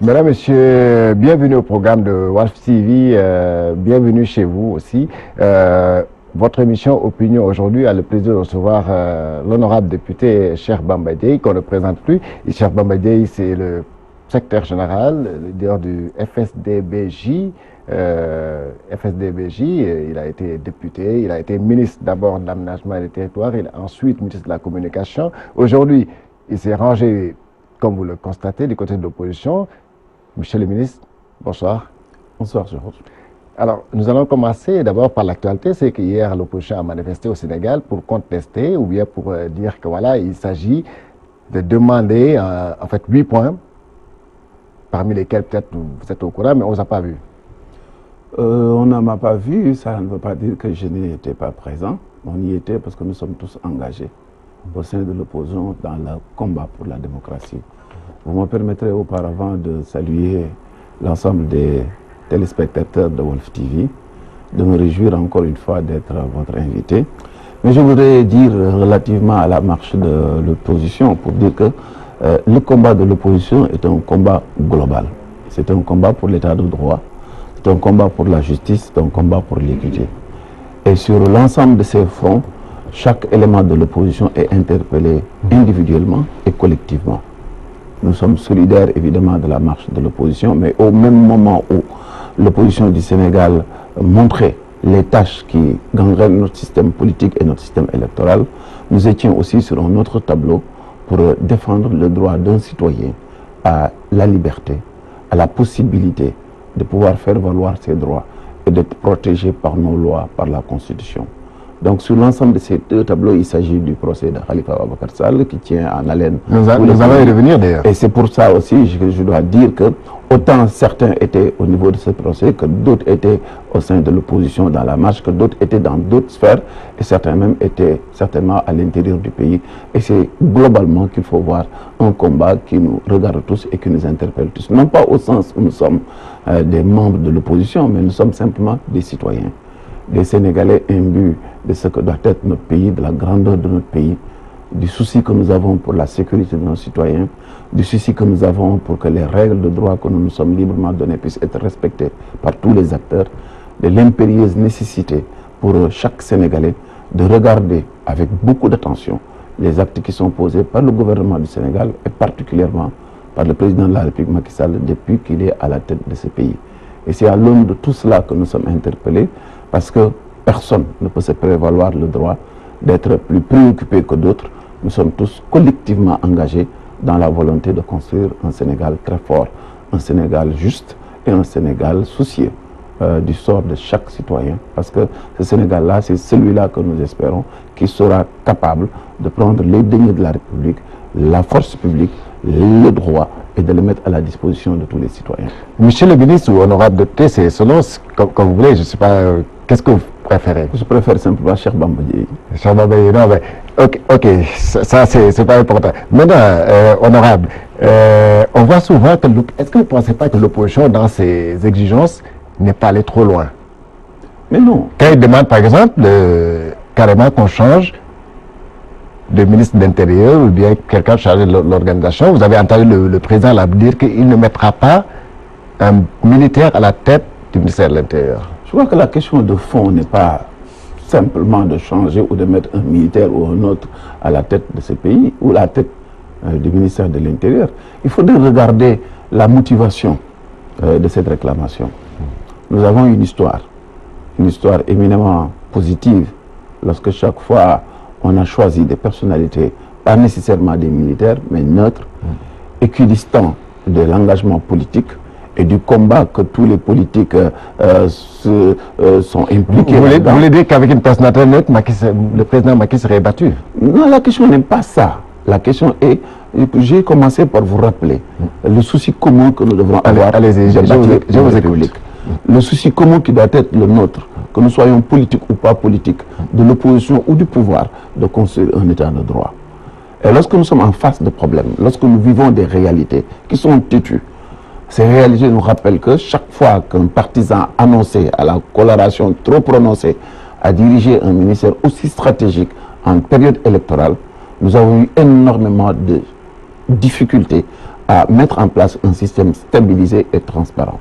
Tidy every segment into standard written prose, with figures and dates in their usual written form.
Mesdames, Messieurs, bienvenue au programme de Walf TV, bienvenue chez vous aussi. Votre émission Opinion aujourd'hui a le plaisir de recevoir l'honorable député Cheikh Bamba Dièye, qu'on ne présente plus. Et Cheikh Bamba Dièye, c'est le secrétaire général, le leader du FSD/BJ. Il a été député, il a été ministre d'abord de l'aménagement des territoires, il est ensuite ministre de la communication. Aujourd'hui, il s'est rangé, comme vous le constatez, du côté de l'opposition. Monsieur le ministre, bonsoir. Bonsoir, Georges. Alors, nous allons commencer d'abord par l'actualité. C'est qu'hier, l'opposition a manifesté au Sénégal pour contester ou bien pour dire que voilà, il s'agit de demander en fait 8 points, parmi lesquels peut-être vous êtes au courant, mais on ne vous a pas vu. On ne m'a pas vu, ça ne veut pas dire que je n'étais pas présent. On y était parce que nous sommes tous engagés au sein de l'opposition dans le combat pour la démocratie. Vous me permettrez auparavant de saluer l'ensemble des téléspectateurs de Walf TV, de me réjouir encore une fois d'être votre invité. Mais je voudrais dire relativement à la marche de l'opposition pour dire que le combat de l'opposition est un combat global. C'est un combat pour l'état de droit, c'est un combat pour la justice, c'est un combat pour l'équité. Et sur l'ensemble de ces fronts, chaque élément de l'opposition est interpellé individuellement et collectivement. Nous sommes solidaires évidemment de la marche de l'opposition, mais au même moment où l'opposition du Sénégal montrait les tâches qui gangrènent notre système politique et notre système électoral, nous étions aussi sur un autre tableau pour défendre le droit d'un citoyen à la liberté, à la possibilité de pouvoir faire valoir ses droits et d'être protégé par nos lois, par la Constitution. Donc sur l'ensemble de ces deux tableaux, il s'agit du procès de Khalifa Ababacar Sall qui tient en haleine. Nous allons y revenir d'ailleurs. Et c'est pour ça aussi que je dois dire que autant certains étaient au niveau de ce procès, que d'autres étaient au sein de l'opposition dans la marche, que d'autres étaient dans d'autres sphères, et certains même étaient certainement à l'intérieur du pays. Et c'est globalement qu'il faut voir un combat qui nous regarde tous et qui nous interpelle tous. Non pas au sens où nous sommes des membres de l'opposition, mais nous sommes simplement des citoyens, des Sénégalais imbus de ce que doit être notre pays, de la grandeur de notre pays, du souci que nous avons pour la sécurité de nos citoyens, du souci que nous avons pour que les règles de droit que nous nous sommes librement données puissent être respectées par tous les acteurs, de l'impérieuse nécessité pour chaque Sénégalais de regarder avec beaucoup d'attention les actes qui sont posés par le gouvernement du Sénégal et particulièrement par le président de la République Macky Sall depuis qu'il est à la tête de ce pays. Et c'est à l'aune de tout cela que nous sommes interpellés parce que personne ne peut se prévaloir le droit d'être plus préoccupé que d'autres. Nous sommes tous collectivement engagés dans la volonté de construire un Sénégal très fort, un Sénégal juste et un Sénégal soucieux du sort de chaque citoyen. Parce que ce Sénégal-là, c'est celui-là que nous espérons qui sera capable de prendre les deniers de la République, la force publique, le droit et de le mettre à la disposition de tous les citoyens. Monsieur le ministre ou honorable député, c'est selon comme vous voulez, je ne sais pas, qu'est-ce que vous préférez? Je préfère simplement Cheikh Bamba Dièye. Cheikh Bamba Dièye, non, mais ok, ça c'est pas important. Maintenant, honorable, on voit souvent que, est-ce que vous ne pensez pas que l'opposition dans ses exigences n'est pas allée trop loin? Mais non. Quand il demande par exemple carrément qu'on change de ministre de l'Intérieur ou bien quelqu'un chargé de l'organisation, vous avez entendu le président là dire qu'il ne mettra pas un militaire à la tête du ministère de l'Intérieur. Je crois que la question de fond n'est pas simplement de changer ou de mettre un militaire ou un autre à la tête de ce pays ou à la tête du ministère de l'Intérieur. Il faudrait regarder la motivation de cette réclamation. Nous avons une histoire éminemment positive lorsque chaque fois on a choisi des personnalités, pas nécessairement des militaires, mais neutres, équidistants de l'engagement politique et du combat que tous les politiques sont impliqués. Vous voulez dire qu'avec une personnalité neutre, le président Macky serait battu? Non, la question n'est pas ça. La question est, j'ai commencé par vous rappeler le souci commun que nous devrons avoir. Allez-y, je vous écoute. Le souci commun qui doit être le nôtre, que nous soyons politiques ou pas politiques, de l'opposition ou du pouvoir, de construire un état de droit. Et lorsque nous sommes en face de problèmes, lorsque nous vivons des réalités qui sont têtues, ces réalités nous rappellent que chaque fois qu'un partisan annoncé à la coloration trop prononcée a dirigé un ministère aussi stratégique en période électorale, nous avons eu énormément de difficultés à mettre en place un système stabilisé et transparent.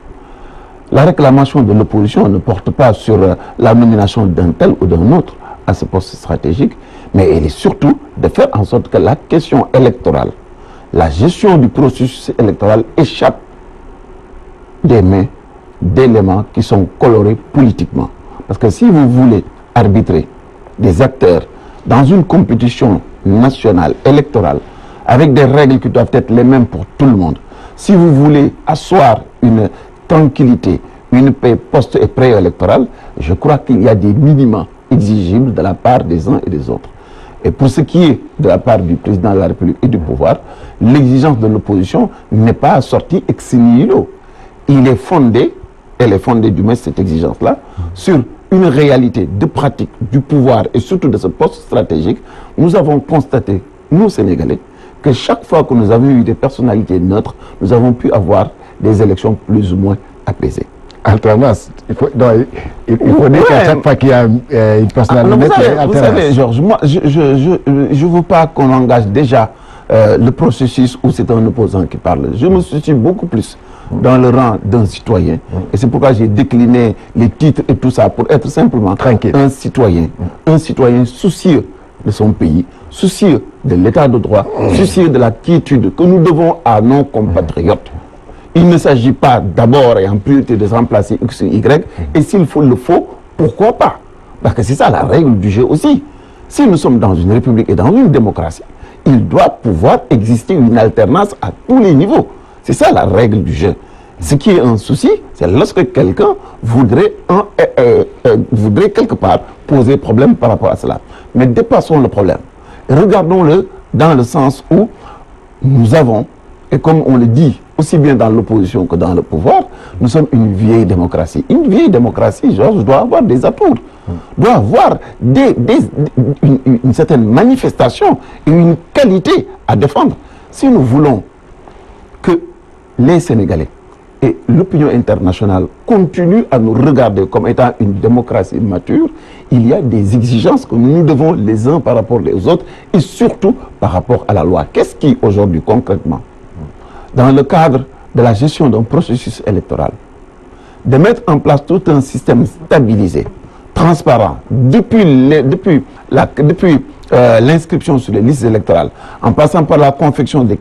La réclamation de l'opposition ne porte pas sur la nomination d'un tel ou d'un autre à ce poste stratégique, mais elle est surtout de faire en sorte que la question électorale, la gestion du processus électoral échappe des mains d'éléments qui sont colorés politiquement. Parce que si vous voulez arbitrer des acteurs dans une compétition nationale électorale avec des règles qui doivent être les mêmes pour tout le monde, si vous voulez asseoir une tranquillité, une paix post- et pré-électorale, je crois qu'il y a des minima exigibles de la part des uns et des autres. Et pour ce qui est de la part du président de la République et du pouvoir, l'exigence de l'opposition n'est pas assortie ex nihilo. Elle est fondée du moins cette exigence-là, sur une réalité de pratique du pouvoir et surtout de ce poste stratégique. Nous avons constaté, nous Sénégalais, que chaque fois que nous avons eu des personnalités neutres, nous avons pu avoir des élections plus ou moins apaisées. Alternance. Il faut dire qu'à chaque fois qu'il y a une personnalité neutre, vous savez, Georges, moi, je veux pas qu'on engage déjà le processus où c'est un opposant qui parle. Je me situe beaucoup plus dans le rang d'un citoyen. Et c'est pourquoi j'ai décliné les titres et tout ça pour être simplement tranquille. Un citoyen soucieux de son pays, soucieux de l'état de droit, soucieux de la quiétude que nous devons à nos compatriotes. Il ne s'agit pas d'abord et en priorité de remplacer X ou Y, et s'il faut le faut, pourquoi pas? Parce que c'est ça la règle du jeu aussi. Si nous sommes dans une république et dans une démocratie, il doit pouvoir exister une alternance à tous les niveaux. C'est ça la règle du jeu. Ce qui est un souci, c'est lorsque quelqu'un voudrait quelque part poser problème par rapport à cela. Mais dépassons le problème. Regardons-le dans le sens où nous avons, et comme on le dit aussi bien dans l'opposition que dans le pouvoir, nous sommes une vieille démocratie. Une vieille démocratie, Georges, doit avoir des atours, doit avoir une certaine manifestation et une qualité à défendre. Si nous voulons que les Sénégalais et l'opinion internationale continuent à nous regarder comme étant une démocratie mature, il y a des exigences que nous devons les uns par rapport aux autres et surtout par rapport à la loi. Qu'est-ce qui aujourd'hui concrètement, dans le cadre de la gestion d'un processus électoral, de mettre en place tout un système stabilisé, transparent, depuis l'inscription sur les listes électorales, en passant par la confection de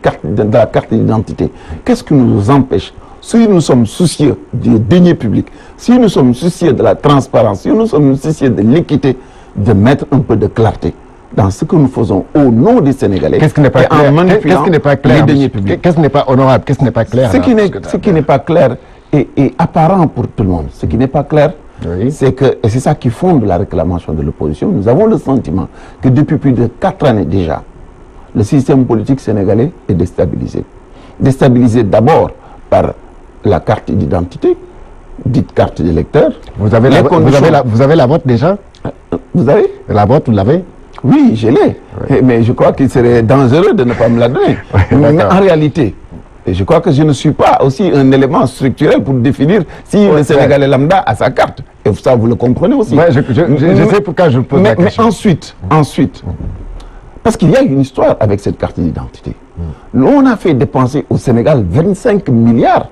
la carte d'identité, qu'est-ce qui nous empêche, si nous sommes soucieux des deniers publics, si nous sommes soucieux de la transparence, si nous sommes soucieux de l'équité, de mettre un peu de clarté dans ce que nous faisons au nom des Sénégalais. Qu'est-ce qui n'est pas clair? Qu'est-ce qui n'est pas clair? Les deniers publics. Qu'est-ce qui n'est pas honorable? Qu'est-ce qui n'est pas clair? Ce qui n'est pas clair est apparent pour tout le monde. Ce qui n'est pas clair, oui, c'est que, et c'est ça qui fonde la réclamation de l'opposition, nous avons le sentiment que depuis plus de 4 années déjà, le système politique sénégalais est déstabilisé. Déstabilisé d'abord par la carte d'identité, dite carte d'électeur. Vous avez la vote déjà? Vous avez? La vote, vous l'avez? Oui, je l'ai. Oui. Mais je crois qu'il serait dangereux de ne pas me la donner. Oui, mais en réalité, et je crois que je ne suis pas aussi un élément structurel pour définir si le Sénégalais lambda a sa carte. Et ça, vous le comprenez aussi. Ouais, je sais pourquoi je pose la question. Mais ensuite, parce qu'il y a une histoire avec cette carte d'identité. On a fait dépenser au Sénégal 25 milliards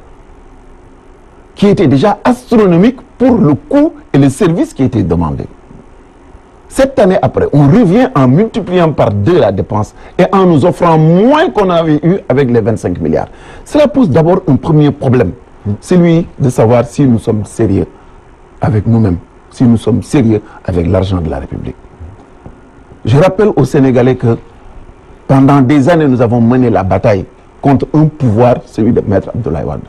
qui étaient déjà astronomiques pour le coût et le service qui étaient demandés. Cette année après, on revient en multipliant par 2 la dépense et en nous offrant moins qu'on avait eu avec les 25 milliards. Cela pose d'abord un premier problème, celui de savoir si nous sommes sérieux avec nous-mêmes, si nous sommes sérieux avec l'argent de la République. Je rappelle aux Sénégalais que pendant des années, nous avons mené la bataille contre un pouvoir, celui de Maître Abdoulaye Wade,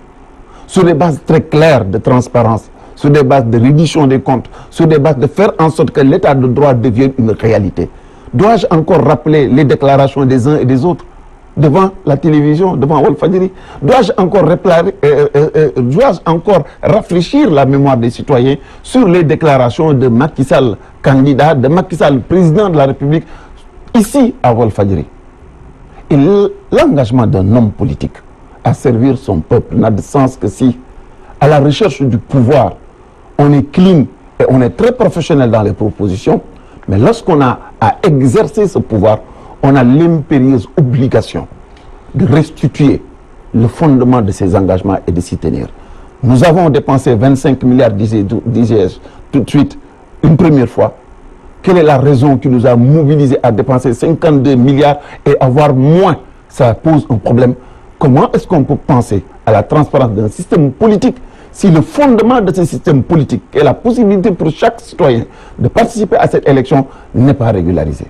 sur des bases très claires de transparence, sur des bases de reddition des comptes, sur des bases de faire en sorte que l'état de droit devienne une réalité. Dois-je encore rappeler les déclarations des uns et des autres devant la télévision, devant Walfadjri? Dois-je encore rafraîchir la mémoire des citoyens sur les déclarations de Macky Sall, candidat, de Macky Sall, président de la République, ici à Walfadjri? Et l'engagement d'un homme politique à servir son peuple n'a de sens que si, à la recherche du pouvoir, on est clean et on est très professionnel dans les propositions, mais lorsqu'on a à exercer ce pouvoir, on a l'impérieuse obligation de restituer le fondement de ces engagements est de s'y tenir. Nous avons dépensé 25 milliards, disais-je tout de suite, une première fois. Quelle est la raison qui nous a mobilisés à dépenser 52 milliards et avoir moins? Ça pose un problème. Comment est-ce qu'on peut penser à la transparence d'un système politique si le fondement de ce système politique et la possibilité pour chaque citoyen de participer à cette élection n'est pas régularisé?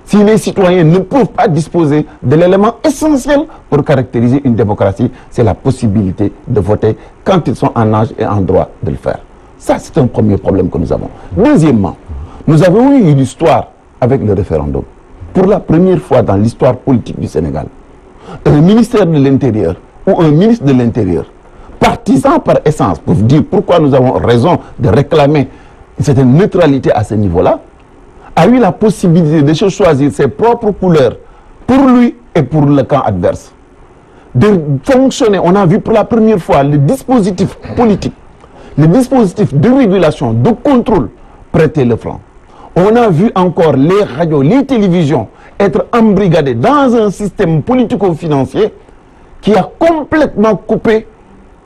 Si les citoyens ne peuvent pas disposer de l'élément essentiel pour caractériser une démocratie, c'est la possibilité de voter quand ils sont en âge et en droit de le faire. Ça, c'est un premier problème que nous avons. Deuxièmement, nous avons eu une histoire avec le référendum. Pour la première fois dans l'histoire politique du Sénégal, un ministère de l'Intérieur ou un ministre de l'Intérieur, partisan par essence, pour dire pourquoi nous avons raison de réclamer une certaine neutralité à ce niveau-là, a eu la possibilité de choisir ses propres couleurs pour lui et pour le camp adverse. De fonctionner, on a vu pour la première fois le dispositif politique, le dispositif de régulation, de contrôle, prêter le flanc. On a vu encore les radios, les télévisions être embrigadées dans un système politico-financier qui a complètement coupé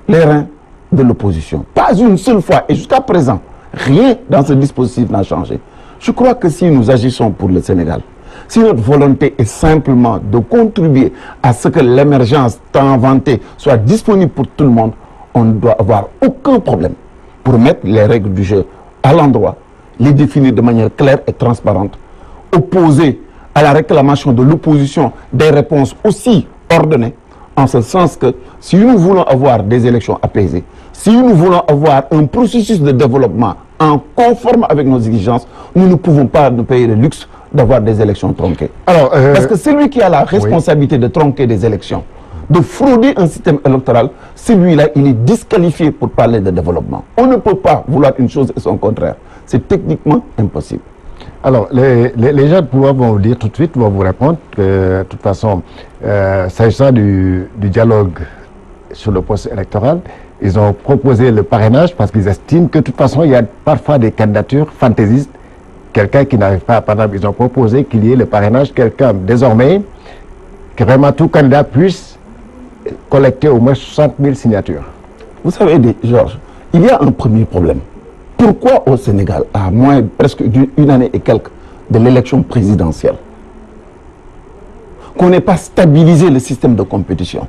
les reins de l'opposition. Pas une seule fois, et jusqu'à présent, rien dans ce dispositif n'a changé. Je crois que si nous agissons pour le Sénégal, si notre volonté est simplement de contribuer à ce que l'émergence tant vantée soit disponible pour tout le monde, on ne doit avoir aucun problème pour mettre les règles du jeu à l'endroit, les définir de manière claire et transparente, opposer à la réclamation de l'opposition des réponses aussi ordonnées, en ce sens que si nous voulons avoir des élections apaisées, si nous voulons avoir un processus de développement en conforme avec nos exigences, nous ne pouvons pas nous payer le luxe d'avoir des élections tronquées. Alors, parce que celui qui a la responsabilité de tronquer des élections, de frauder un système électoral, celui-là, il est disqualifié pour parler de développement. On ne peut pas vouloir une chose et son contraire. C'est techniquement impossible. Alors, les gens de pouvoir vont vous dire tout de suite, vont vous répondre que, de toute façon, s'agissant du dialogue sur le poste électoral, ils ont proposé le parrainage parce qu'ils estiment que, de toute façon, il y a parfois des candidatures fantaisistes. Quelqu'un qui n'arrive pas à parrainer, ils ont proposé qu'il y ait le parrainage, quelqu'un, désormais, que vraiment tout candidat puisse collecter au moins 60 000 signatures. Vous savez, Georges, il y a un premier problème. Pourquoi au Sénégal, à moins presque d'une année et quelques de l'élection présidentielle, qu'on n'ait pas stabilisé le système de compétition?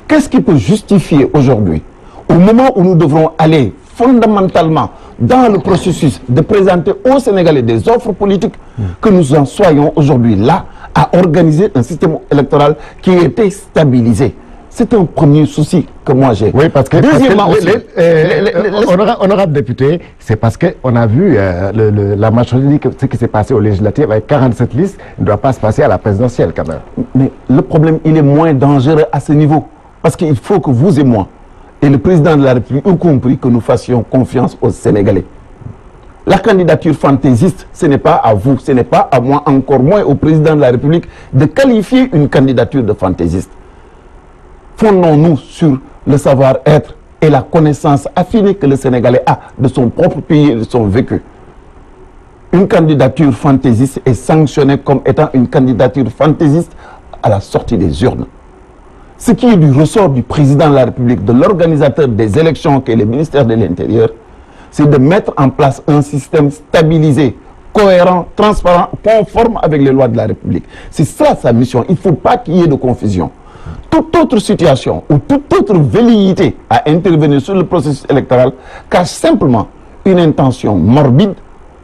Qu'est-ce qui peut justifier aujourd'hui, au moment où nous devrons aller fondamentalement dans le processus de présenter aux Sénégalais des offres politiques, que nous en soyons aujourd'hui là à organiser un système électoral qui ait été stabilisé? C'est un premier souci que moi j'ai. Oui, parce que, honorable député, c'est parce qu'on a vu la majorité, ce qui s'est passé aux législatives avec 47 listes, ne doit pas se passer à la présidentielle quand même. Mais le problème, il est moins dangereux à ce niveau. Parce qu'il faut que vous et moi, et le président de la République, y compris, que nous fassions confiance aux Sénégalais. La candidature fantaisiste, ce n'est pas à vous, ce n'est pas à moi, encore moins au président de la République, de qualifier une candidature de fantaisiste. Fondons-nous sur le savoir-être et la connaissance affinée que le Sénégalais a de son propre pays et de son vécu. Une candidature fantaisiste est sanctionnée comme étant une candidature fantaisiste à la sortie des urnes. Ce qui est du ressort du président de la République, de l'organisateur des élections qui est le ministère de l'Intérieur, c'est de mettre en place un système stabilisé, cohérent, transparent, conforme avec les lois de la République. C'est ça sa mission. Il ne faut pas qu'il y ait de confusion. Toute autre situation ou toute autre velléité à intervenir sur le processus électoral cache simplement une intention morbide,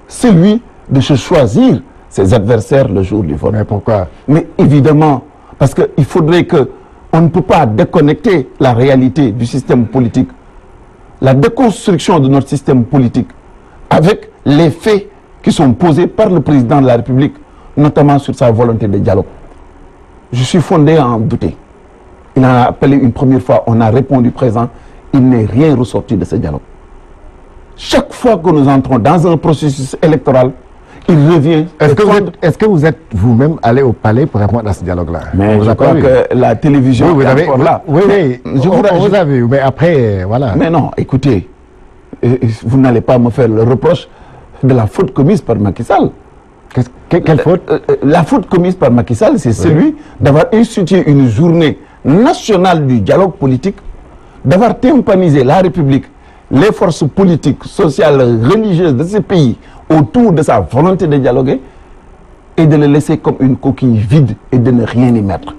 celui de se choisir ses adversaires le jour du vote. Mais pourquoi? Mais évidemment, parce qu'il faudrait que on ne peut pas déconnecter la réalité du système politique, la déconstruction de notre système politique avec les faits qui sont posés par le président de la République, notamment sur sa volonté de dialogue. Je suis fondé à en douter. Il en a appelé une première fois, on a répondu présent, il n'est rien ressorti de ce dialogue. Chaque fois que nous entrons dans un processus électoral, il revient. Est-ce que vous êtes vous-même allé au palais pour répondre à ce dialogue-là? Mais je crois que la télévision est encore là. Oui, on vous a vu, mais après, voilà. Mais non, écoutez, vous n'allez pas me faire le reproche de la faute commise par Macky Sall. Quelle faute? La faute commise par Macky Sall, c'est celui d'avoir institué une journée national du dialogue politique, d'avoir tympanisé la République, les forces politiques, sociales, religieuses de ce pays autour de sa volonté de dialoguer et de le laisser comme une coquille vide et de ne rien y mettre.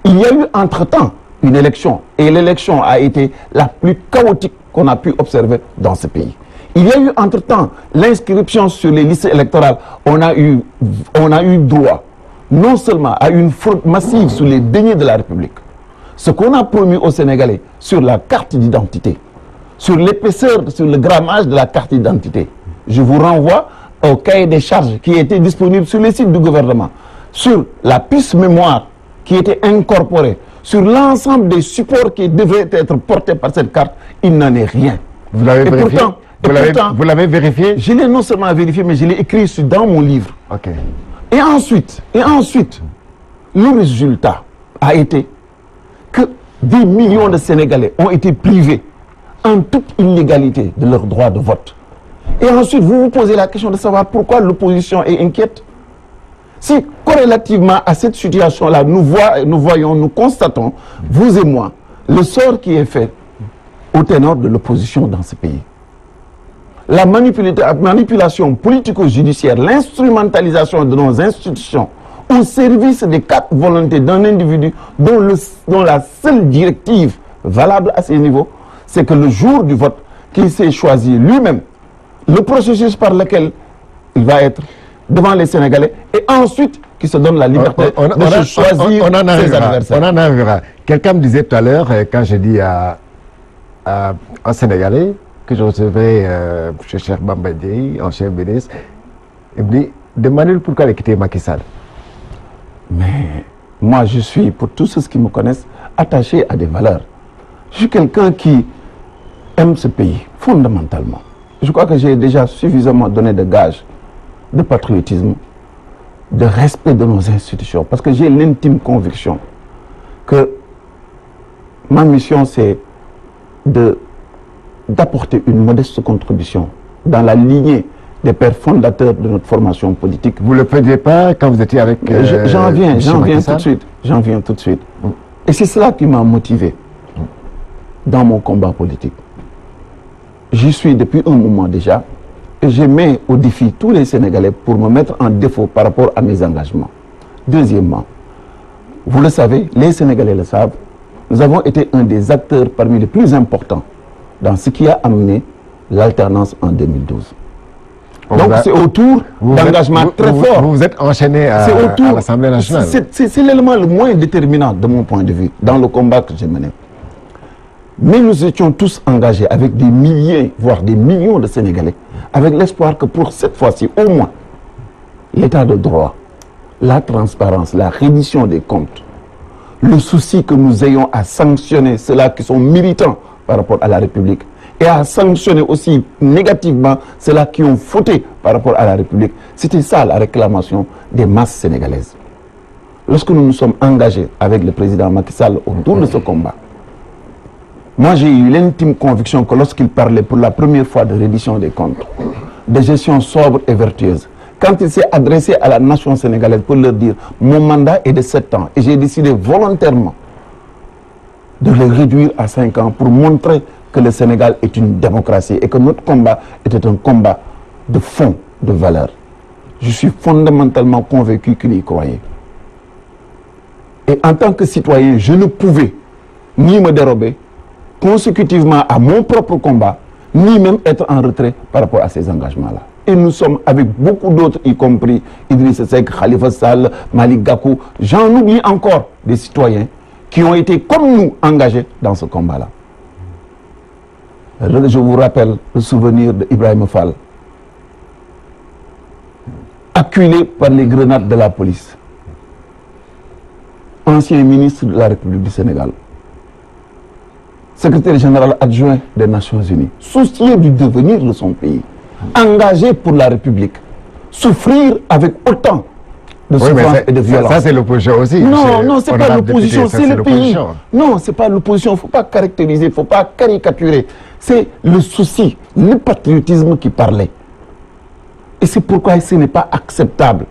Il y a eu entre-temps une élection et l'élection a été la plus chaotique qu'on a pu observer dans ce pays. Il y a eu entre-temps l'inscription sur les listes électorales. On a eu droit non seulement à une fraude massive sur les deniers de la République, ce qu'on a promis aux Sénégalais sur la carte d'identité, sur l'épaisseur, sur le grammage de la carte d'identité. Je vous renvoie au cahier des charges qui était disponible sur les sites du gouvernement, sur la puce mémoire qui était incorporée, sur l'ensemble des supports qui devraient être portés par cette carte. Il n'en est rien. Vous l'avez vérifié? Vous l'avez vérifié? Je l'ai non seulement vérifié, mais je l'ai écrit dans mon livre. Ok. Et ensuite, le résultat a été que des millions de Sénégalais ont été privés en toute illégalité de leur droit de vote. Et ensuite, vous vous posez la question de savoir pourquoi l'opposition est inquiète. Si, corrélativement à cette situation-là, nous constatons, vous et moi, le sort qui est fait au ténor de l'opposition dans ce pays. La manipulation politico-judiciaire, l'instrumentalisation de nos institutions au service des quatre volontés d'un individu dont la seule directive valable à ces niveaux, c'est que le jour du vote, qu'il s'est choisi lui-même le processus par lequel il va être devant les Sénégalais et ensuite qui se donne la liberté de choisir ses adversaires. On en arrivera. Quelqu'un me disait tout à l'heure, quand je dis à un Sénégalais que je recevais chez Cheikh Bamba Dièye, ancien ministre, il me dit, demandez-lui pourquoi il a quitté Macky Sall. Mais moi, je suis, pour tous ceux qui me connaissent, attaché à des valeurs. Je suis quelqu'un qui aime ce pays, fondamentalement. Je crois que j'ai déjà suffisamment donné de gages de patriotisme, de respect de nos institutions, parce que j'ai l'intime conviction que ma mission, c'est d'apporter une modeste contribution dans la lignée des pères fondateurs de notre formation politique. Vous ne le faisiez pas quand vous étiez avec... J'en viens tout de suite. J'en viens tout de suite. Et c'est cela qui m'a motivé dans mon combat politique. J'y suis depuis un moment déjà et je mets au défi tous les Sénégalais pour me mettre en défaut par rapport à mes engagements. Deuxièmement, vous le savez, les Sénégalais le savent, nous avons été un des acteurs parmi les plus importants dans ce qui a amené l'alternance en 2012. Donc c'est autour d'engagements très forts. Vous vous êtes enchaîné à l'Assemblée nationale. C'est l'élément le moins déterminant de mon point de vue dans le combat que j'ai mené. Mais nous étions tous engagés avec des milliers, voire des millions de Sénégalais, avec l'espoir que pour cette fois-ci, au moins, l'état de droit, la transparence, la reddition des comptes, le souci que nous ayons à sanctionner ceux-là qui sont militants par rapport à la République et à sanctionner aussi négativement ceux-là qui ont fauté par rapport à la République. C'était ça la réclamation des masses sénégalaises. Lorsque nous nous sommes engagés avec le président Macky Sall autour de ce combat, moi j'ai eu l'intime conviction que lorsqu'il parlait pour la première fois de reddition des comptes, de gestion sobre et vertueuse, quand il s'est adressé à la nation sénégalaise pour leur dire « mon mandat est de 7 ans et j'ai décidé volontairement de le réduire à 5 ans pour montrer que le Sénégal est une démocratie et que notre combat était un combat de fond, de valeur. » Je suis fondamentalement convaincu qu'il y croyait. Et en tant que citoyen, je ne pouvais ni me dérober consécutivement à mon propre combat, ni même être en retrait par rapport à ces engagements-là. Et nous sommes avec beaucoup d'autres, y compris Idriss Seck, Khalifa Sall, Malick Gakou, j'en oublie encore des citoyens qui ont été comme nous engagés dans ce combat-là. Je vous rappelle le souvenir d'Ibrahima Fall, acculé par les grenades de la police, ancien ministre de la République du Sénégal, secrétaire général adjoint des Nations Unies, soucieux du devenir de son pays, engagé pour la République, souffrir avec autant de souffrance et de violence. Ça, c'est l'opposition aussi. Non, c'est pas l'opposition, c'est le pays. Non, c'est pas l'opposition, il ne faut pas caractériser, il ne faut pas caricaturer. C'est le souci, le patriotisme qui parlait. Et c'est pourquoi ce n'est pas acceptable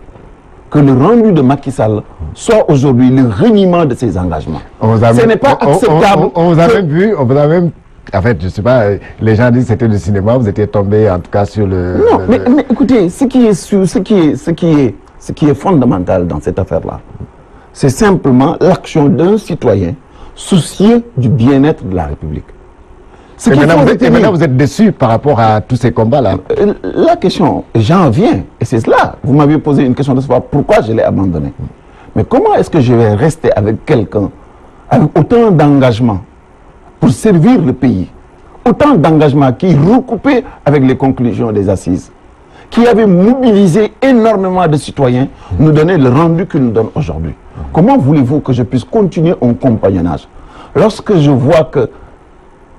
que le rendu de Macky Sall soit aujourd'hui le reniement de ses engagements. Ce n'est pas acceptable. On vous a même vu, en fait, je sais pas, les gens disent que c'était du cinéma, vous étiez tombé en tout cas sur le... Non, mais écoutez, ce qui est fondamental dans cette affaire-là, c'est simplement l'action d'un citoyen soucieux du bien-être de la République. Maintenant, vous êtes déçu par rapport à tous ces combats-là. La question, j'en viens, et c'est cela. Vous m'aviez posé une question de savoir pourquoi je l'ai abandonné. Mais comment est-ce que je vais rester avec quelqu'un avec autant d'engagement pour servir le pays, autant d'engagement qui est recoupé avec les conclusions des assises, qui avait mobilisé énormément de citoyens, nous donner le rendu qu'il nous donne aujourd'hui. Comment voulez-vous que je puisse continuer un compagnonnage lorsque je vois que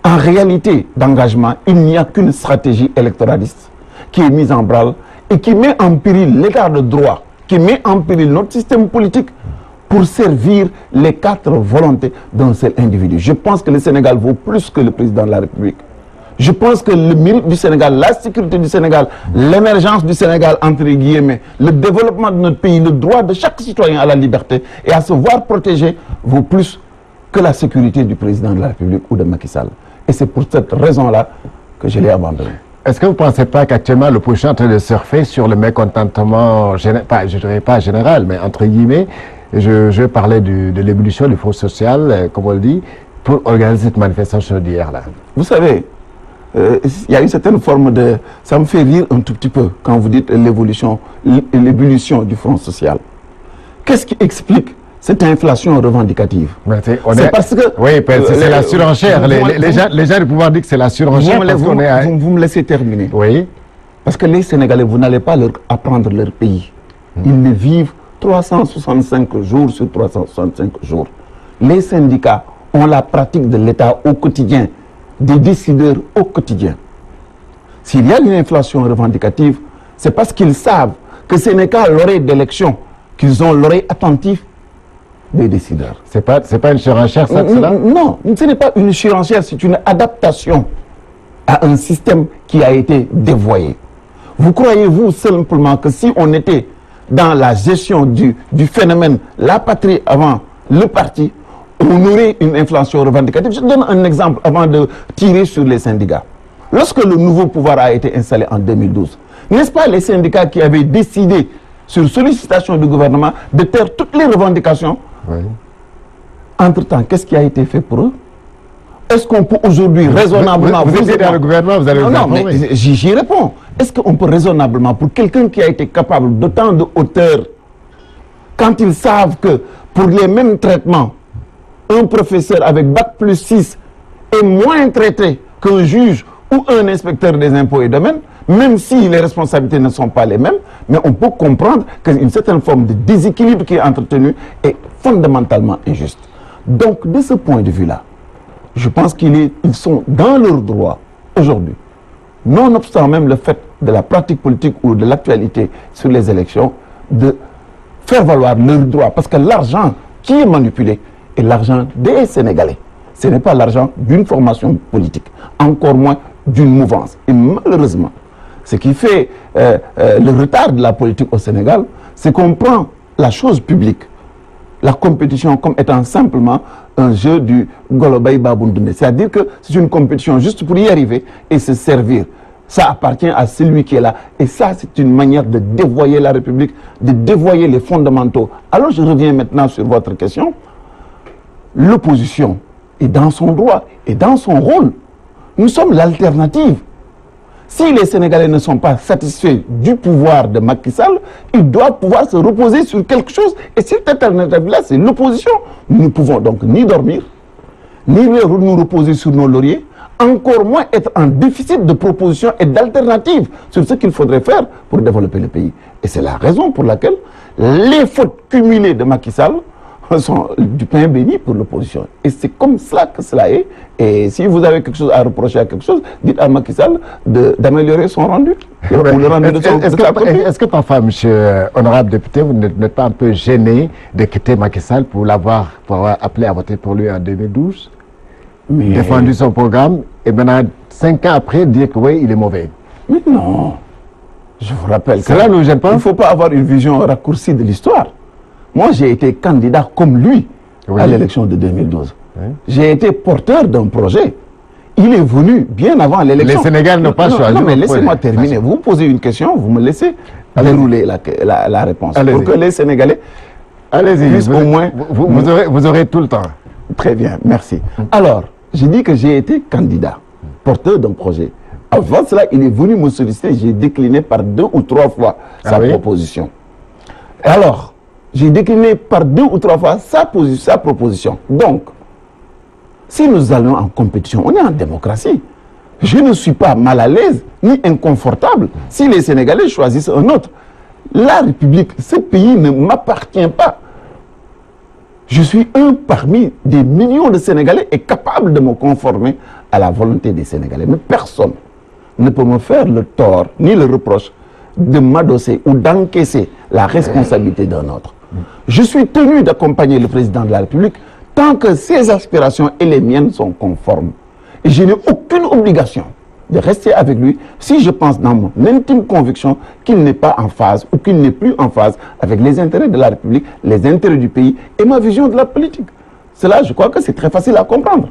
en réalité d'engagement, il n'y a qu'une stratégie électoraliste qui est mise en branle et qui met en péril l'état de droit, qui met en péril notre système politique pour servir les 4 volontés d'un seul individu. Je pense que le Sénégal vaut plus que le président de la République. Je pense que le mérite du Sénégal, la sécurité du Sénégal, l'émergence du Sénégal, entre guillemets, le développement de notre pays, le droit de chaque citoyen à la liberté et à se voir protégé vaut plus que la sécurité du président de la République ou de Macky Sall. Et c'est pour cette raison-là que je l'ai abandonné. Est-ce que vous ne pensez pas qu'actuellement l'opposition est en train de surfer sur le mécontentement, je ne dirais pas général, mais entre guillemets, je parlais de l'évolution du Front social, comme on le dit, pour organiser cette manifestation d'hier-là? Vous savez, il y a une certaine forme de... Ça me fait rire un tout petit peu quand vous dites l'ébullition du Front social. Qu'est-ce qui explique cette inflation revendicative? C'est parce que... Oui, c'est la surenchère. Les gens du pouvoir disent que c'est la surenchère. Vous me laissez terminer. Oui. Parce que les Sénégalais, vous n'allez pas leur apprendre leur pays. Ils le vivent 365 jours sur 365 jours. Les syndicats ont la pratique de l'État au quotidien, des décideurs au quotidien. S'il y a une inflation revendicative, c'est parce qu'ils savent que ce n'est qu'à l'oreille d'élection qu'ils ont l'oreille attentive des décideurs. C'est pas une surenchère, ça, cela? Non, ce n'est pas une surenchère, c'est une adaptation à un système qui a été dévoyé. Vous croyez-vous simplement que si on était dans la gestion du phénomène, la patrie avant le parti, on aurait une inflation revendicative? Je donne un exemple avant de tirer sur les syndicats. Lorsque le nouveau pouvoir a été installé en 2012, n'est-ce pas les syndicats qui avaient décidé, sur sollicitation du gouvernement, de taire toutes les revendications? Oui. Entre-temps, qu'est-ce qui a été fait pour eux? Est-ce qu'on peut aujourd'hui raisonnablement... Vous étiez dans le gouvernement, vous allez vous informer. Non, mais j'y réponds. Est-ce qu'on peut raisonnablement, pour quelqu'un qui a été capable d'autant de hauteur, quand ils savent que pour les mêmes traitements, un professeur avec bac+6 est moins traité qu'un juge ou un inspecteur des impôts et domaines, même si les responsabilités ne sont pas les mêmes, mais on peut comprendre qu'une certaine forme de déséquilibre qui est entretenu est fondamentalement injuste. Donc, de ce point de vue-là, je pense qu'ils sont dans leur droit aujourd'hui, nonobstant même le fait de la pratique politique ou de l'actualité sur les élections, de faire valoir leur droit. Parce que l'argent qui est manipulé est l'argent des Sénégalais. Ce n'est pas l'argent d'une formation politique, encore moins d'une mouvance. Et malheureusement, ce qui fait le retard de la politique au Sénégal, c'est qu'on prend la chose publique, la compétition, comme étant simplement un jeu du Golobay Baboundoune. C'est-à-dire que c'est une compétition juste pour y arriver et se servir. Ça appartient à celui qui est là. Et ça, c'est une manière de dévoyer la République, de dévoyer les fondamentaux. Alors, je reviens maintenant sur votre question. L'opposition est dans son droit et dans son rôle. Nous sommes l'alternative. Si les Sénégalais ne sont pas satisfaits du pouvoir de Macky Sall, ils doivent pouvoir se reposer sur quelque chose. Et cette alternative-là, c'est l'opposition. Nous ne pouvons donc ni dormir, ni nous reposer sur nos lauriers, encore moins être en déficit de propositions et d'alternatives sur ce qu'il faudrait faire pour développer le pays. Et c'est la raison pour laquelle les fautes cumulées de Macky Sall sont du pain béni pour l'opposition. Et c'est comme cela que cela est. Et si vous avez quelque chose à reprocher à quelque chose, dites à Macky Sall d'améliorer son rendu. Est-ce que parfois, monsieur honorable député, vous n'êtes pas un peu gêné de quitter Macky Sall pour avoir appelé à voter pour lui en 2012, défendu son programme, et maintenant, 5 ans après, dire que oui, il est mauvais? Mais non. Je vous rappelle que cela ne nous gêne pas. Il ne faut pas avoir une vision raccourcie de l'histoire. Moi, j'ai été candidat comme lui à l'élection de 2012. Oui. J'ai été porteur d'un projet. Il est venu bien avant l'élection. Les Sénégalais n'ont pas choisi. Non, mais laissez-moi terminer. Vous posez une question, vous me laissez dérouler la réponse. Pour que les Sénégalais puissent au moins... Vous aurez tout le temps. Très bien, merci. Alors, j'ai dit que j'ai été candidat, porteur d'un projet. Avant cela, il est venu me solliciter, j'ai décliné par 2 ou 3 fois sa proposition. Alors, j'ai décliné par 2 ou 3 fois sa proposition. Donc, si nous allons en compétition, on est en démocratie. Je ne suis pas mal à l'aise ni inconfortable si les Sénégalais choisissent un autre. La République, ce pays ne m'appartient pas. Je suis un parmi des millions de Sénégalais et capable de me conformer à la volonté des Sénégalais. Mais personne ne peut me faire le tort ni le reproche de m'adosser ou d'encaisser la responsabilité d'un autre. Je suis tenu d'accompagner le président de la République tant que ses aspirations et les miennes sont conformes. Et je n'ai aucune obligation de rester avec lui si je pense dans mon intime conviction qu'il n'est pas en phase ou qu'il n'est plus en phase avec les intérêts de la République, les intérêts du pays et ma vision de la politique. Cela, je crois que c'est très facile à comprendre.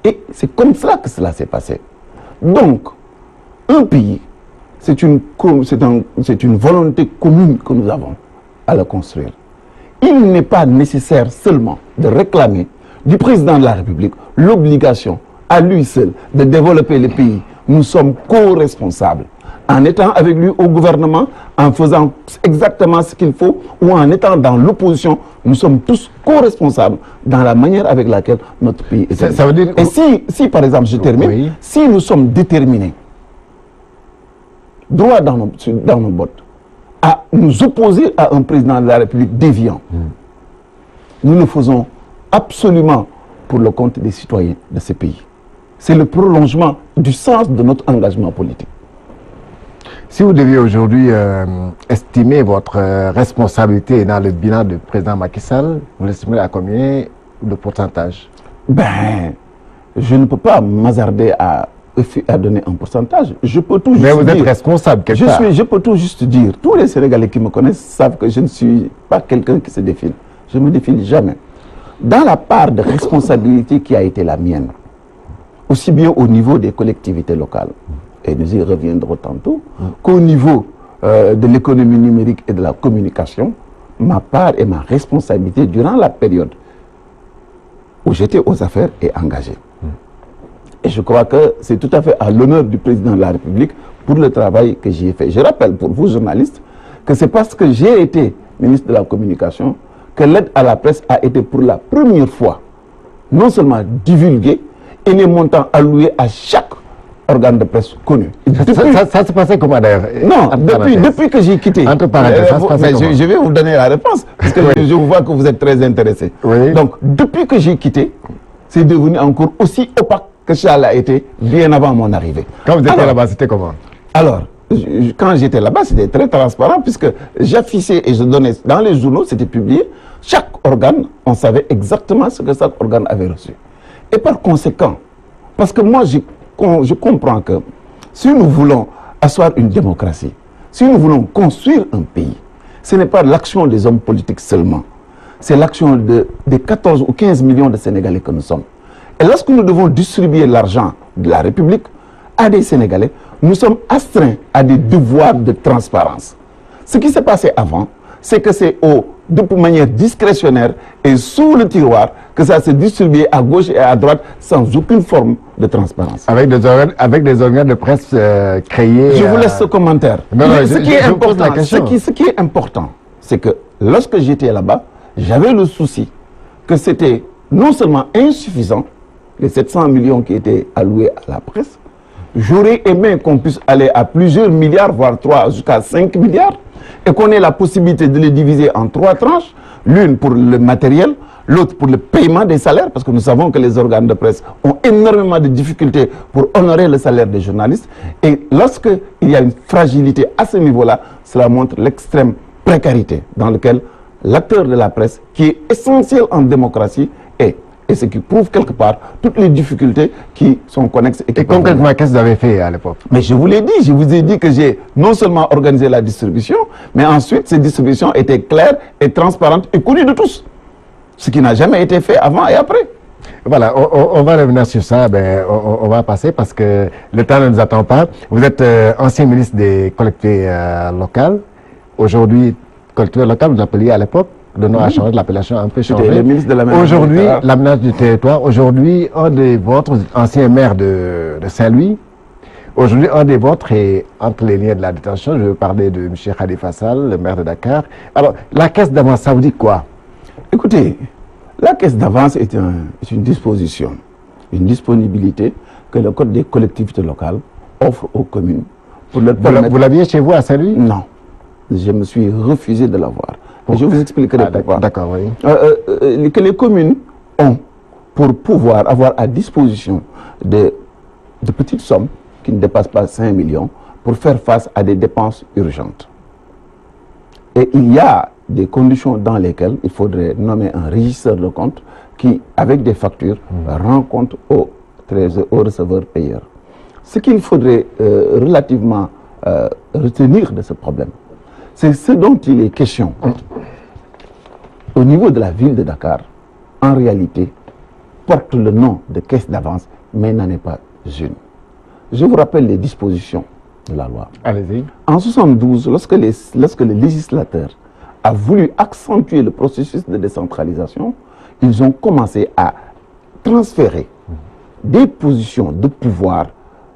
Et c'est comme cela que cela s'est passé. Donc, un pays, c'est une volonté commune que nous avons à le construire. Il n'est pas nécessaire seulement de réclamer du président de la République l'obligation à lui seul de développer le pays. Nous sommes co-responsables. En étant avec lui au gouvernement, en faisant exactement ce qu'il faut, ou en étant dans l'opposition, nous sommes tous co-responsables dans la manière avec laquelle notre pays est. Ça veut dire... Et si, par exemple, je termine, si nous sommes déterminés, droit dans nos bottes, à nous opposer à un président de la République déviant, nous le faisons absolument pour le compte des citoyens de ce pays. C'est le prolongement du sens de notre engagement politique. Si vous deviez aujourd'hui estimer votre responsabilité dans le bilan du président Macky Sall, vous l'estimez à combien de pourcentage? Ben, je ne peux pas m'hasarder à donner un pourcentage. Je peux tout juste dire... Mais vous êtes responsable quelque part. Je peux tout juste dire. Tous les Sénégalais qui me connaissent savent que je ne suis pas quelqu'un qui se défile. Je ne me défile jamais. Dans la part de responsabilité qui a été la mienne, aussi bien au niveau des collectivités locales, et nous y reviendrons tantôt, qu'au niveau de l'économie numérique et de la communication, ma part et ma responsabilité durant la période où j'étais aux affaires est engagée. Et je crois que c'est tout à fait à l'honneur du président de la République pour le travail que j'y ai fait. Je rappelle pour vous, journalistes, que c'est parce que j'ai été ministre de la Communication que l'aide à la presse a été pour la première fois non seulement divulguée, et les montants alloués à chaque organe de presse connu. Ça se passait comment d'ailleurs? Non, depuis que j'ai quitté. Entre parenthèses, ça se passait comment? Je vais vous donner la réponse, parce que je vois que vous êtes très intéressé. Oui. Donc, depuis que j'ai quitté, c'est devenu encore aussi opaque que ça l'a été bien avant mon arrivée. Quand vous étiez là-bas, c'était comment? Alors, quand j'étais là-bas, c'était très transparent, puisque j'affichais et je donnais, dans les journaux, c'était publié, chaque organe, on savait exactement ce que chaque organe avait reçu. Et par conséquent, parce que moi, je comprends que si nous voulons asseoir une démocratie, si nous voulons construire un pays, ce n'est pas l'action des hommes politiques seulement, c'est l'action des 14 ou 15 millions de Sénégalais que nous sommes. Et lorsque nous devons distribuer l'argent de la République à des Sénégalais, nous sommes astreints à des devoirs de transparence. Ce qui s'est passé avant, c'est que c'est de manière discrétionnaire et sous le tiroir que ça s'est distribué à gauche et à droite sans aucune forme de transparence. Avec des organes de presse créés... Je vous laisse ce commentaire. Ce qui est important, c'est que lorsque j'étais là-bas, j'avais le souci que c'était non seulement insuffisant, les 700 millions qui étaient alloués à la presse, j'aurais aimé qu'on puisse aller à plusieurs milliards, voire 3 jusqu'à 5 milliards, et qu'on ait la possibilité de les diviser en 3 tranches, l'une pour le matériel, l'autre pour le paiement des salaires, parce que nous savons que les organes de presse ont énormément de difficultés pour honorer le salaire des journalistes. Et lorsqu'il y a une fragilité à ce niveau-là, cela montre l'extrême précarité dans laquelle l'acteur de la presse, qui est essentiel en démocratie, est Et ce qui prouve quelque part toutes les difficultés qui sont connexes. Et concrètement, qu'est-ce que vous avez fait à l'époque? Mais je vous l'ai dit, je vous ai dit que j'ai non seulement organisé la distribution, mais ensuite cette distribution était claire et transparente et connue de tous. Ce qui n'a jamais été fait avant et après. Voilà, on va revenir sur ça, on va passer parce que le temps ne nous attend pas. Vous êtes ancien ministre des collectivités locales. Aujourd'hui, collectivité locale, vous appeliez à l'époque, le nom a changé, l'appellation a un peu changé. Le ministre de l'aménagement. Aujourd'hui, l'aménagement du territoire. Aujourd'hui, un des vôtres, ancien maire de Saint-Louis, aujourd'hui, un des vôtres est entre les liens de la détention. Je veux parler de M. Khalifa Sall, le maire de Dakar. Alors, la caisse d'avance, ça vous dit quoi? Écoutez, la caisse d'avance est une disposition, une disponibilité que le Code des collectivités locales offre aux communes. Pour leur permettre... Vous l'aviez chez vous à Saint-Louis? Non, je me suis refusé de l'avoir. Je vous expliquerai pourquoi. D'accord, oui. Que les communes ont pour pouvoir avoir à disposition de petites sommes qui ne dépassent pas 5 millions pour faire face à des dépenses urgentes. Et il y a des conditions dans lesquelles il faudrait nommer un régisseur de compte qui, avec des factures, rend compte aux receveurs payeurs. Ce qu'il faudrait relativement retenir de ce problème, c'est ce dont il est question. Au niveau de la ville de Dakar, en réalité, porte le nom de caisse d'avance, mais n'en est pas une. Je vous rappelle les dispositions de la loi. Allez-y. En 1972, lorsque le législateur a voulu accentuer le processus de décentralisation, ils ont commencé à transférer des positions de pouvoir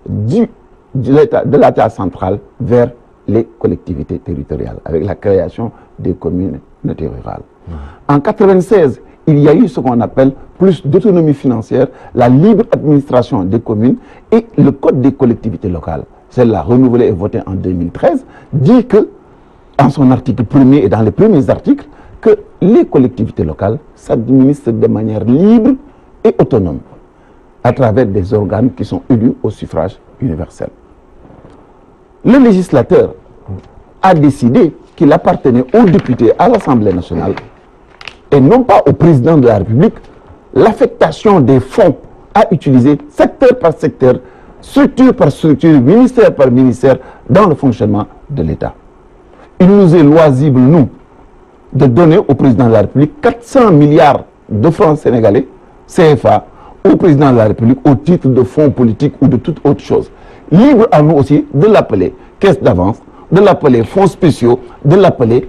de l'État central vers les collectivités territoriales, avec la création des communes rurales. En 1996, il y a eu ce qu'on appelle plus d'autonomie financière, la libre administration des communes et le Code des collectivités locales, celle-là renouvelée et votée en 2013, dit que, en son article 1er et dans les premiers articles, que les collectivités locales s'administrent de manière libre et autonome à travers des organes qui sont élus au suffrage universel. Le législateur a décidé qu'il appartenait aux députés à l'Assemblée nationale et non pas au président de la République l'affectation des fonds à utiliser secteur par secteur, structure par structure, ministère par ministère dans le fonctionnement de l'État. Il nous est loisible, nous, de donner au président de la République 400 milliards de francs sénégalais, CFA, au président de la République au titre de fonds politiques ou de toute autre chose. Libre à nous aussi de l'appeler caisse d'avance, de l'appeler fonds spéciaux, de l'appeler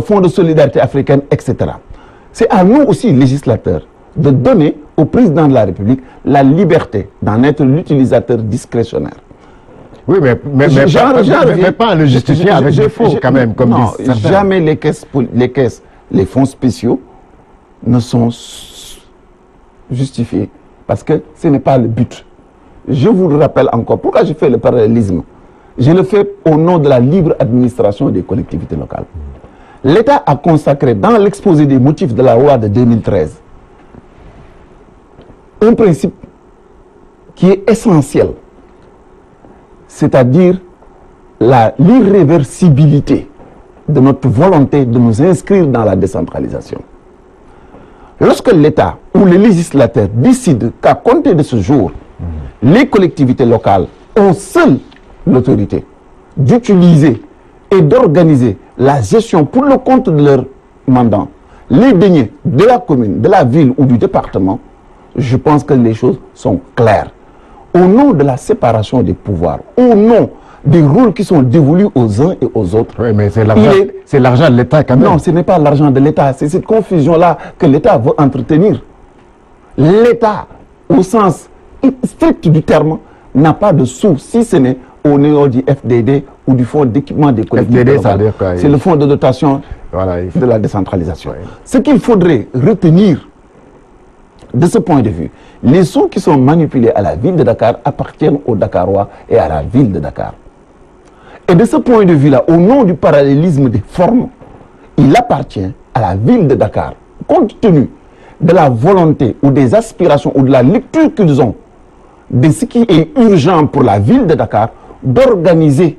fonds de solidarité africaine, etc. C'est à nous aussi, législateurs, de donner au président de la République la liberté d'en être l'utilisateur discrétionnaire. Oui, mais pas le justifier avec des faux, quand même, comme non, disent certains. Jamais les fonds spéciaux ne sont justifiés, parce que ce n'est pas le but. Je vous le rappelle encore, pourquoi je fais le parallélisme? Je le fais au nom de la libre administration des collectivités locales. L'État a consacré dans l'exposé des motifs de la loi de 2013 un principe qui est essentiel, c'est-à-dire l'irréversibilité de notre volonté de nous inscrire dans la décentralisation. Lorsque l'État ou le législateur décide qu'à compter de ce jour, les collectivités locales ont seules l'autorité d'utiliser et d'organiser la gestion pour le compte de leur mandant, les deniers de la commune, de la ville ou du département, je pense que les choses sont claires. Au nom de la séparation des pouvoirs, au nom des rôles qui sont dévolus aux uns et aux autres. Oui, mais c'est l'argent de l'État quand même. Non, ce n'est pas l'argent de l'État, c'est cette confusion-là que l'État veut entretenir. L'État, au sens strict du terme, n'a pas de sous, si ce n'est au niveau du FDD ou du fonds d'équipement des collectivités locales. C'est le fonds de dotation de la décentralisation. Oui. Ce qu'il faudrait retenir de ce point de vue, les sous qui sont manipulés à la ville de Dakar appartiennent aux Dakarois et à la ville de Dakar. Et de ce point de vue-là, au nom du parallélisme des formes, il appartient à la ville de Dakar, compte tenu de la volonté ou des aspirations ou de la lecture qu'ils ont de ce qui est urgent pour la ville de Dakar, d'organiser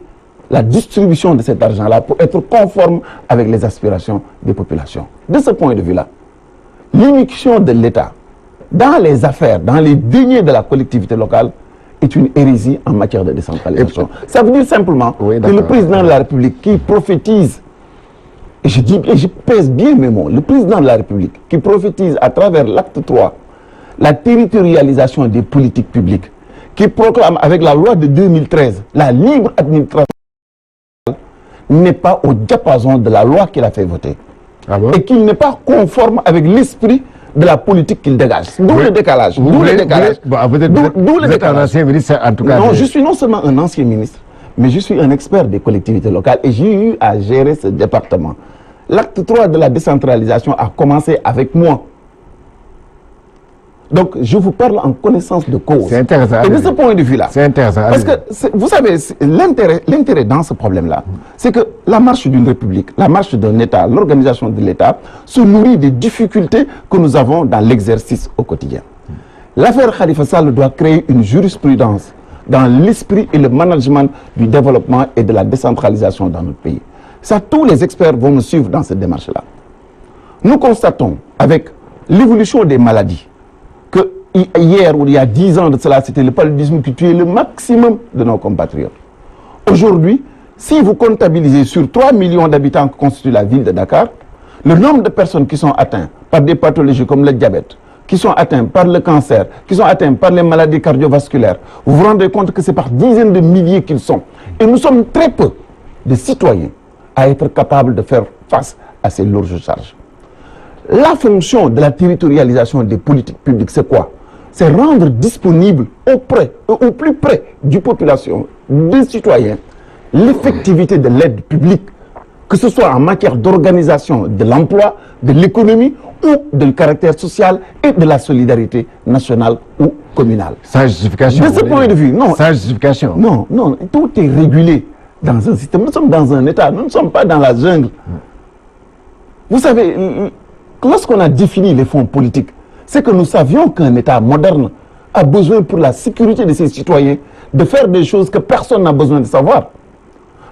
la distribution de cet argent-là pour être conforme avec les aspirations des populations. De ce point de vue-là, l'immixtion de l'État dans les affaires, dans les deniers de la collectivité locale est une hérésie en matière de décentralisation. Ça veut dire simplement que le président de la République qui prophétise, et je pèse bien mes mots, le président de la République qui prophétise à travers l'acte 3 la territorialisation des politiques publiques, qui proclame avec la loi de 2013 la libre administration, n'est pas au diapason de la loi qu'il a fait voter. Ah bon? Et qu'il n'est pas conforme avec l'esprit de la politique qu'il dégage. D'où le décalage. D'où le décalage. Vous êtes un ancien ministre, en tout cas. Non, je suis non seulement un ancien ministre, mais je suis un expert des collectivités locales et j'ai eu à gérer ce département. L'acte 3 de la décentralisation a commencé avec moi. Donc, je vous parle en connaissance de cause. C'est intéressant. Et de ce point de vue-là, c'est intéressant. Parce que, vous savez, l'intérêt dans ce problème-là, c'est que la marche d'une république, la marche d'un État, l'organisation de l'État, se nourrit des difficultés que nous avons dans l'exercice au quotidien. L'affaire Khalifa Sall doit créer une jurisprudence dans l'esprit et le management du développement et de la décentralisation dans notre pays. Ça, tous les experts vont me suivre dans cette démarche-là. Nous constatons, avec l'évolution des maladies, que hier ou il y a 10 ans de cela, c'était le paludisme qui tuait le maximum de nos compatriotes. Aujourd'hui, si vous comptabilisez sur 3 millions d'habitants que constitue la ville de Dakar, le nombre de personnes qui sont atteintes par des pathologies comme le diabète, qui sont atteints par le cancer, qui sont atteints par les maladies cardiovasculaires, vous vous rendez compte que c'est par dizaines de milliers qu'ils sont. Et nous sommes très peu de citoyens à être capables de faire face à ces lourdes charges. La fonction de la territorialisation des politiques publiques, c'est quoi? C'est rendre disponible au plus près du population, des citoyens, l'effectivité de l'aide publique, que ce soit en matière d'organisation de l'emploi, de l'économie ou de caractère social et de la solidarité nationale ou communale. Sans justification. De ce point de vue, non. Sans justification. Non, non, tout est régulé dans un système. Nous sommes dans un État, nous ne sommes pas dans la jungle. Vous savez, lorsqu'on a défini les fonds politiques, c'est que nous savions qu'un État moderne a besoin pour la sécurité de ses citoyens de faire des choses que personne n'a besoin de savoir.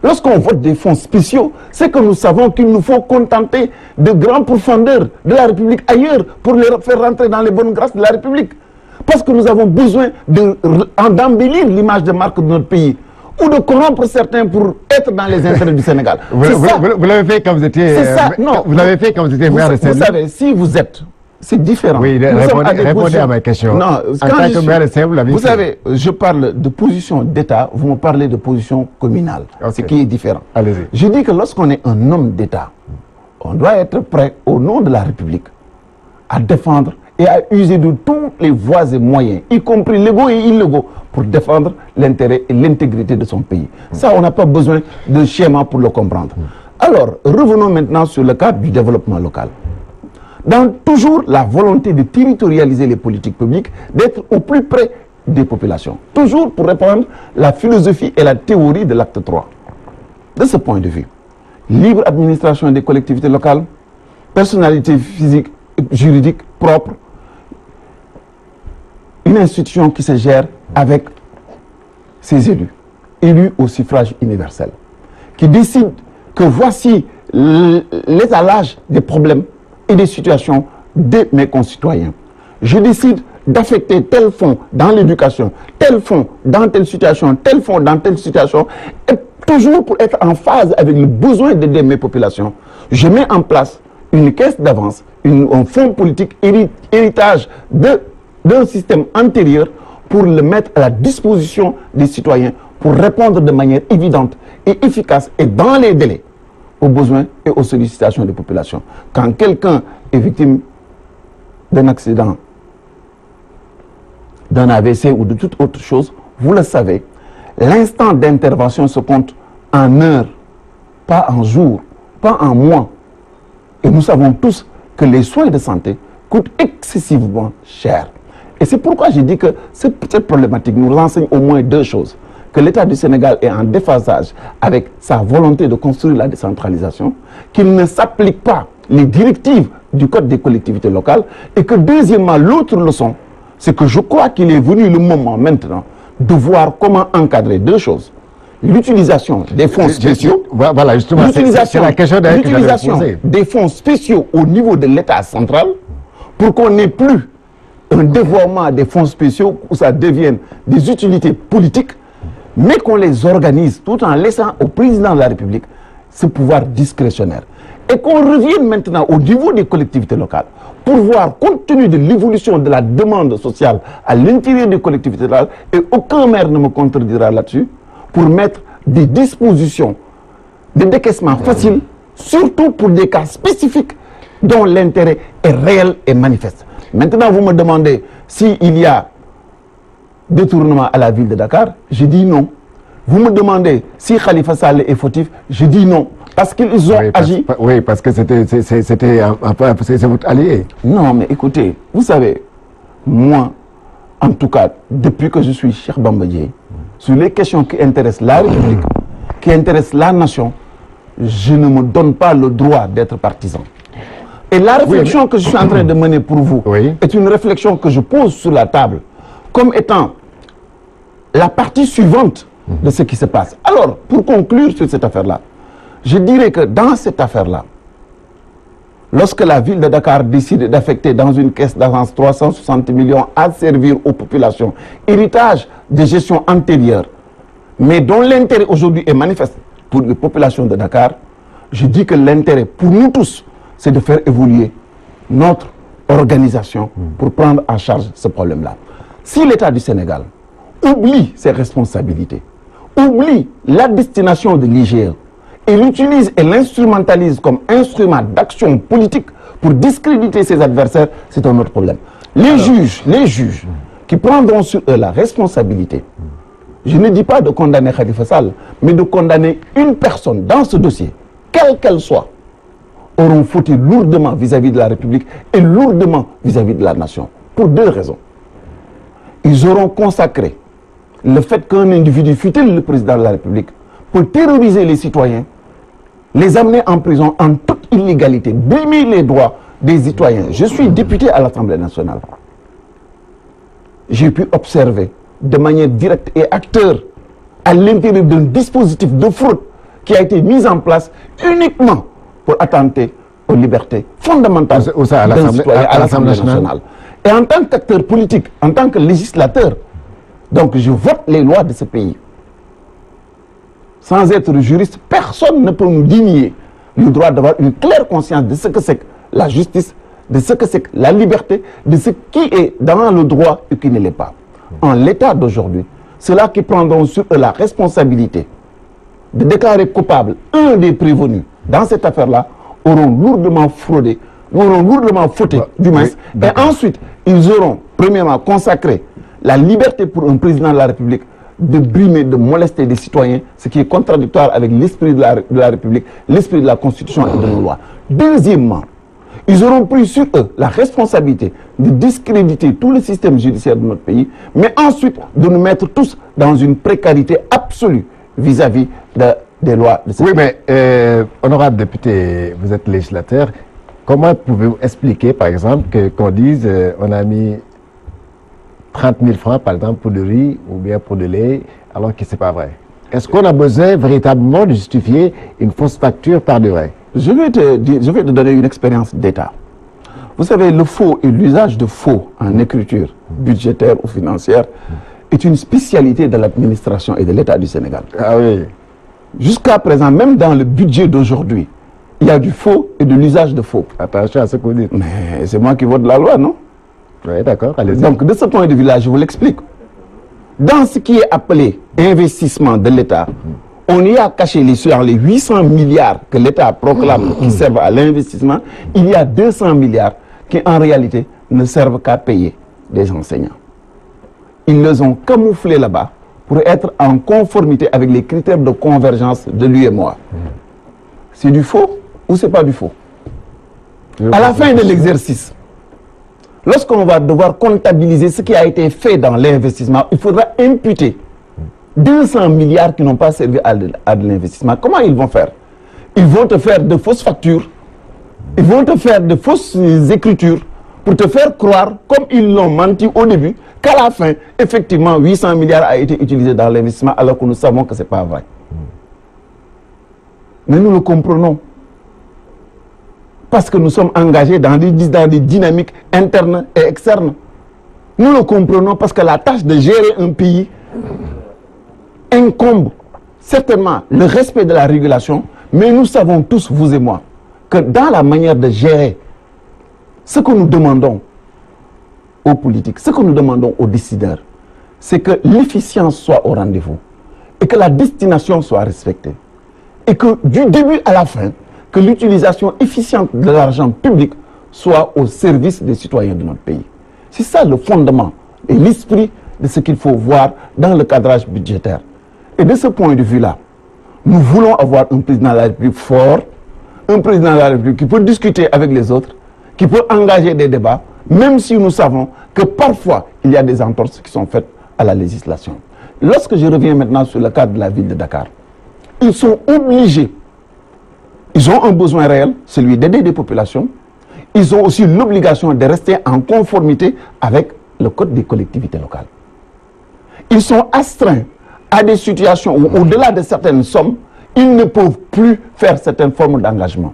Lorsqu'on vote des fonds spéciaux, c'est que nous savons qu'il nous faut contenter de grands profondeurs de la République ailleurs pour les faire rentrer dans les bonnes grâces de la République. Parce que nous avons besoin d'embellir l'image de marque de notre pays ou de corrompre certains pour être dans les intérêts du Sénégal. Vous l'avez fait quand vous étiez... C'est ça, non. Vous l'avez fait quand vous étiez maire de Saint-Louis. Vous savez, si vous êtes... C'est différent. Oui, répondez à ma question. Non, en tant que maire de Saint-Louis, vous savez, je parle de position d'État, vous me parlez de position communale, ce qui est différent. Allez-y. Je dis que lorsqu'on est un homme d'État, on doit être prêt, au nom de la République, à défendre et à user de tous les voies et moyens, y compris légaux et illégaux, pour défendre l'intérêt et l'intégrité de son pays. Ça, on n'a pas besoin de schéma pour le comprendre. Alors, revenons maintenant sur le cadre du développement local. Dans toujours la volonté de territorialiser les politiques publiques, d'être au plus près des populations. Toujours pour reprendre la philosophie et la théorie de l'acte 3. De ce point de vue, libre administration des collectivités locales, personnalité physique et juridique propre, une institution qui se gère avec ses élus au suffrage universel, qui décide que voici l'étalage des problèmes et des situations de mes concitoyens. Je décide d'affecter tel fonds dans l'éducation, tel fonds dans telle situation, tel fonds dans telle situation, et toujours pour être en phase avec le besoin d'aider mes populations. Je mets en place une caisse d'avance, un fonds politique héritage d'un système antérieur pour le mettre à la disposition des citoyens pour répondre de manière évidente et efficace et dans les délais aux besoins et aux sollicitations des populations. Quand quelqu'un est victime d'un accident, d'un AVC ou de toute autre chose, vous le savez, l'instant d'intervention se compte en heures, pas en jours, pas en mois. Et nous savons tous que les soins de santé coûtent excessivement cher. Et c'est pourquoi j'ai dit que cette problématique nous renseigne au moins deux choses. Que l'État du Sénégal est en déphasage avec sa volonté de construire la décentralisation, qu'il ne s'applique pas les directives du Code des collectivités locales, et que deuxièmement, l'autre leçon, c'est que je crois qu'il est venu le moment maintenant de voir comment encadrer deux choses. L'utilisation des fonds spéciaux, voilà, justement, c'est la question l'utilisation des fonds spéciaux au niveau de l'État central, pour qu'on n'ait plus un dévoiement des fonds spéciaux où ça devienne des utilités politiques, mais qu'on les organise tout en laissant au président de la République ce pouvoir discrétionnaire. Et qu'on revienne maintenant au niveau des collectivités locales pour voir, compte tenu de l'évolution de la demande sociale à l'intérieur des collectivités locales, et aucun maire ne me contredira là-dessus, pour mettre des dispositions de décaissement facile, surtout pour des cas spécifiques dont l'intérêt est réel et manifeste. Maintenant, vous me demandez s'il y a détournement à la ville de Dakar, je dis non. Vous me demandez si Khalifa Sall est fautif, je dis non. Parce qu'ils ont agi... Oui, parce que c'était votre allié. Non, mais écoutez, vous savez, moi, en tout cas, depuis que je suis Cheikh Bamba Dièye, sur les questions qui intéressent la République, qui intéressent la nation, je ne me donne pas le droit d'être partisan. Et la réflexion que je suis en train de mener pour vous est une réflexion que je pose sur la table comme étant la partie suivante de ce qui se passe. Alors, pour conclure sur cette affaire-là, je dirais que dans cette affaire-là, lorsque la ville de Dakar décide d'affecter dans une caisse d'avance 360 millions à servir aux populations, héritage de gestion antérieure, mais dont l'intérêt aujourd'hui est manifeste pour les populations de Dakar, je dis que l'intérêt pour nous tous, c'est de faire évoluer notre organisation pour prendre en charge ce problème-là. Si l'État du Sénégal oublie ses responsabilités, oublie la destination de l'IGE, et l'utilise et l'instrumentalise comme instrument d'action politique pour discréditer ses adversaires, c'est un autre problème. Les juges qui prendront sur eux la responsabilité, je ne dis pas de condamner Khalifa Sall, mais de condamner une personne dans ce dossier, quelle qu'elle soit, auront fauté lourdement vis-à-vis de la République et lourdement vis-à-vis de la nation. Pour deux raisons. Ils auront consacré le fait qu'un individu, fût-il le président de la République, peut terroriser les citoyens, les amener en prison en toute illégalité, brimer les droits des citoyens. Je suis député à l'Assemblée nationale. J'ai pu observer de manière directe et acteur à l'intérieur d'un dispositif de fraude qui a été mis en place uniquement pour attenter aux libertés fondamentales d'un citoyen à l'Assemblée nationale. Et en tant qu'acteur politique, en tant que législateur, donc je vote les lois de ce pays. Sans être juriste, personne ne peut nous dénier le droit d'avoir une claire conscience de ce que c'est que la justice, de ce que c'est que la liberté, de ce qui est dans le droit et qui ne l'est pas. En l'état d'aujourd'hui, ceux-là qui prendront sur eux la responsabilité de déclarer coupable un des prévenus dans cette affaire-là auront lourdement fraudé, auront lourdement fauté du moins. Et ensuite, ils auront premièrement consacré la liberté pour un président de la République de brimer, de molester des citoyens, ce qui est contradictoire avec l'esprit de la République, l'esprit de la Constitution et de nos lois. Deuxièmement, ils auront pris sur eux la responsabilité de discréditer tout le système judiciaire de notre pays, mais ensuite de nous mettre tous dans une précarité absolue vis-à-vis des lois de ce pays. Oui, mais honorable député, vous êtes législateur, comment pouvez-vous expliquer, par exemple, qu'on dise on a mis 30 000 francs, par exemple, pour le riz ou bien pour le lait, alors que ce n'est pas vrai? Est-ce qu'on a besoin véritablement de justifier une fausse facture par du vrai? Je vais te donner une expérience d'État. Vous savez, le faux et l'usage de faux en écriture budgétaire ou financière est une spécialité de l'administration et de l'État du Sénégal. Ah oui. Jusqu'à présent, même dans le budget d'aujourd'hui, il y a du faux et de l'usage de faux. Attention à ce que vous dites. Mais c'est moi qui vote la loi, non? Oui, d'accord, allez-y. Donc, de ce point de vue-là, je vous l'explique. Dans ce qui est appelé investissement de l'État, on y a caché les 800 milliards que l'État proclame qui servent à l'investissement. Il y a 200 milliards qui, en réalité, ne servent qu'à payer des enseignants. Ils les ont camouflés là-bas pour être en conformité avec les critères de convergence de l'UEMOA. C'est du faux ou c'est pas du faux? À la fin de l'exercice, lorsqu'on va devoir comptabiliser ce qui a été fait dans l'investissement, il faudra imputer 200 milliards qui n'ont pas servi à de l'investissement. Comment ils vont faire? Ils vont te faire de fausses factures, ils vont te faire de fausses écritures pour te faire croire, comme ils l'ont menti au début, qu'à la fin, effectivement, 800 milliards a été utilisé dans l'investissement alors que nous savons que ce n'est pas vrai. Mais nous le comprenons. parce que nous sommes engagés dans des dynamiques internes et externes. Nous le comprenons parce que la tâche de gérer un pays incombe certainement le respect de la régulation, mais nous savons tous, vous et moi, que dans la manière de gérer, ce que nous demandons aux politiques, ce que nous demandons aux décideurs, c'est que l'efficience soit au rendez-vous et que la destination soit respectée. Et que du début à la fin, que l'utilisation efficiente de l'argent public soit au service des citoyens de notre pays. C'est ça le fondement et l'esprit de ce qu'il faut voir dans le cadrage budgétaire. Et de ce point de vue-là, nous voulons avoir un président de la République fort, un président de la République qui peut discuter avec les autres, qui peut engager des débats, même si nous savons que parfois il y a des entorses qui sont faites à la législation. Lorsque je reviens maintenant sur le cadre de la ville de Dakar, ils sont obligés, ils ont un besoin réel, celui d'aider des populations, ils ont aussi l'obligation de rester en conformité avec le code des collectivités locales. Ils sont astreints à des situations où, au-delà de certaines sommes, ils ne peuvent plus faire certaines formes d'engagement.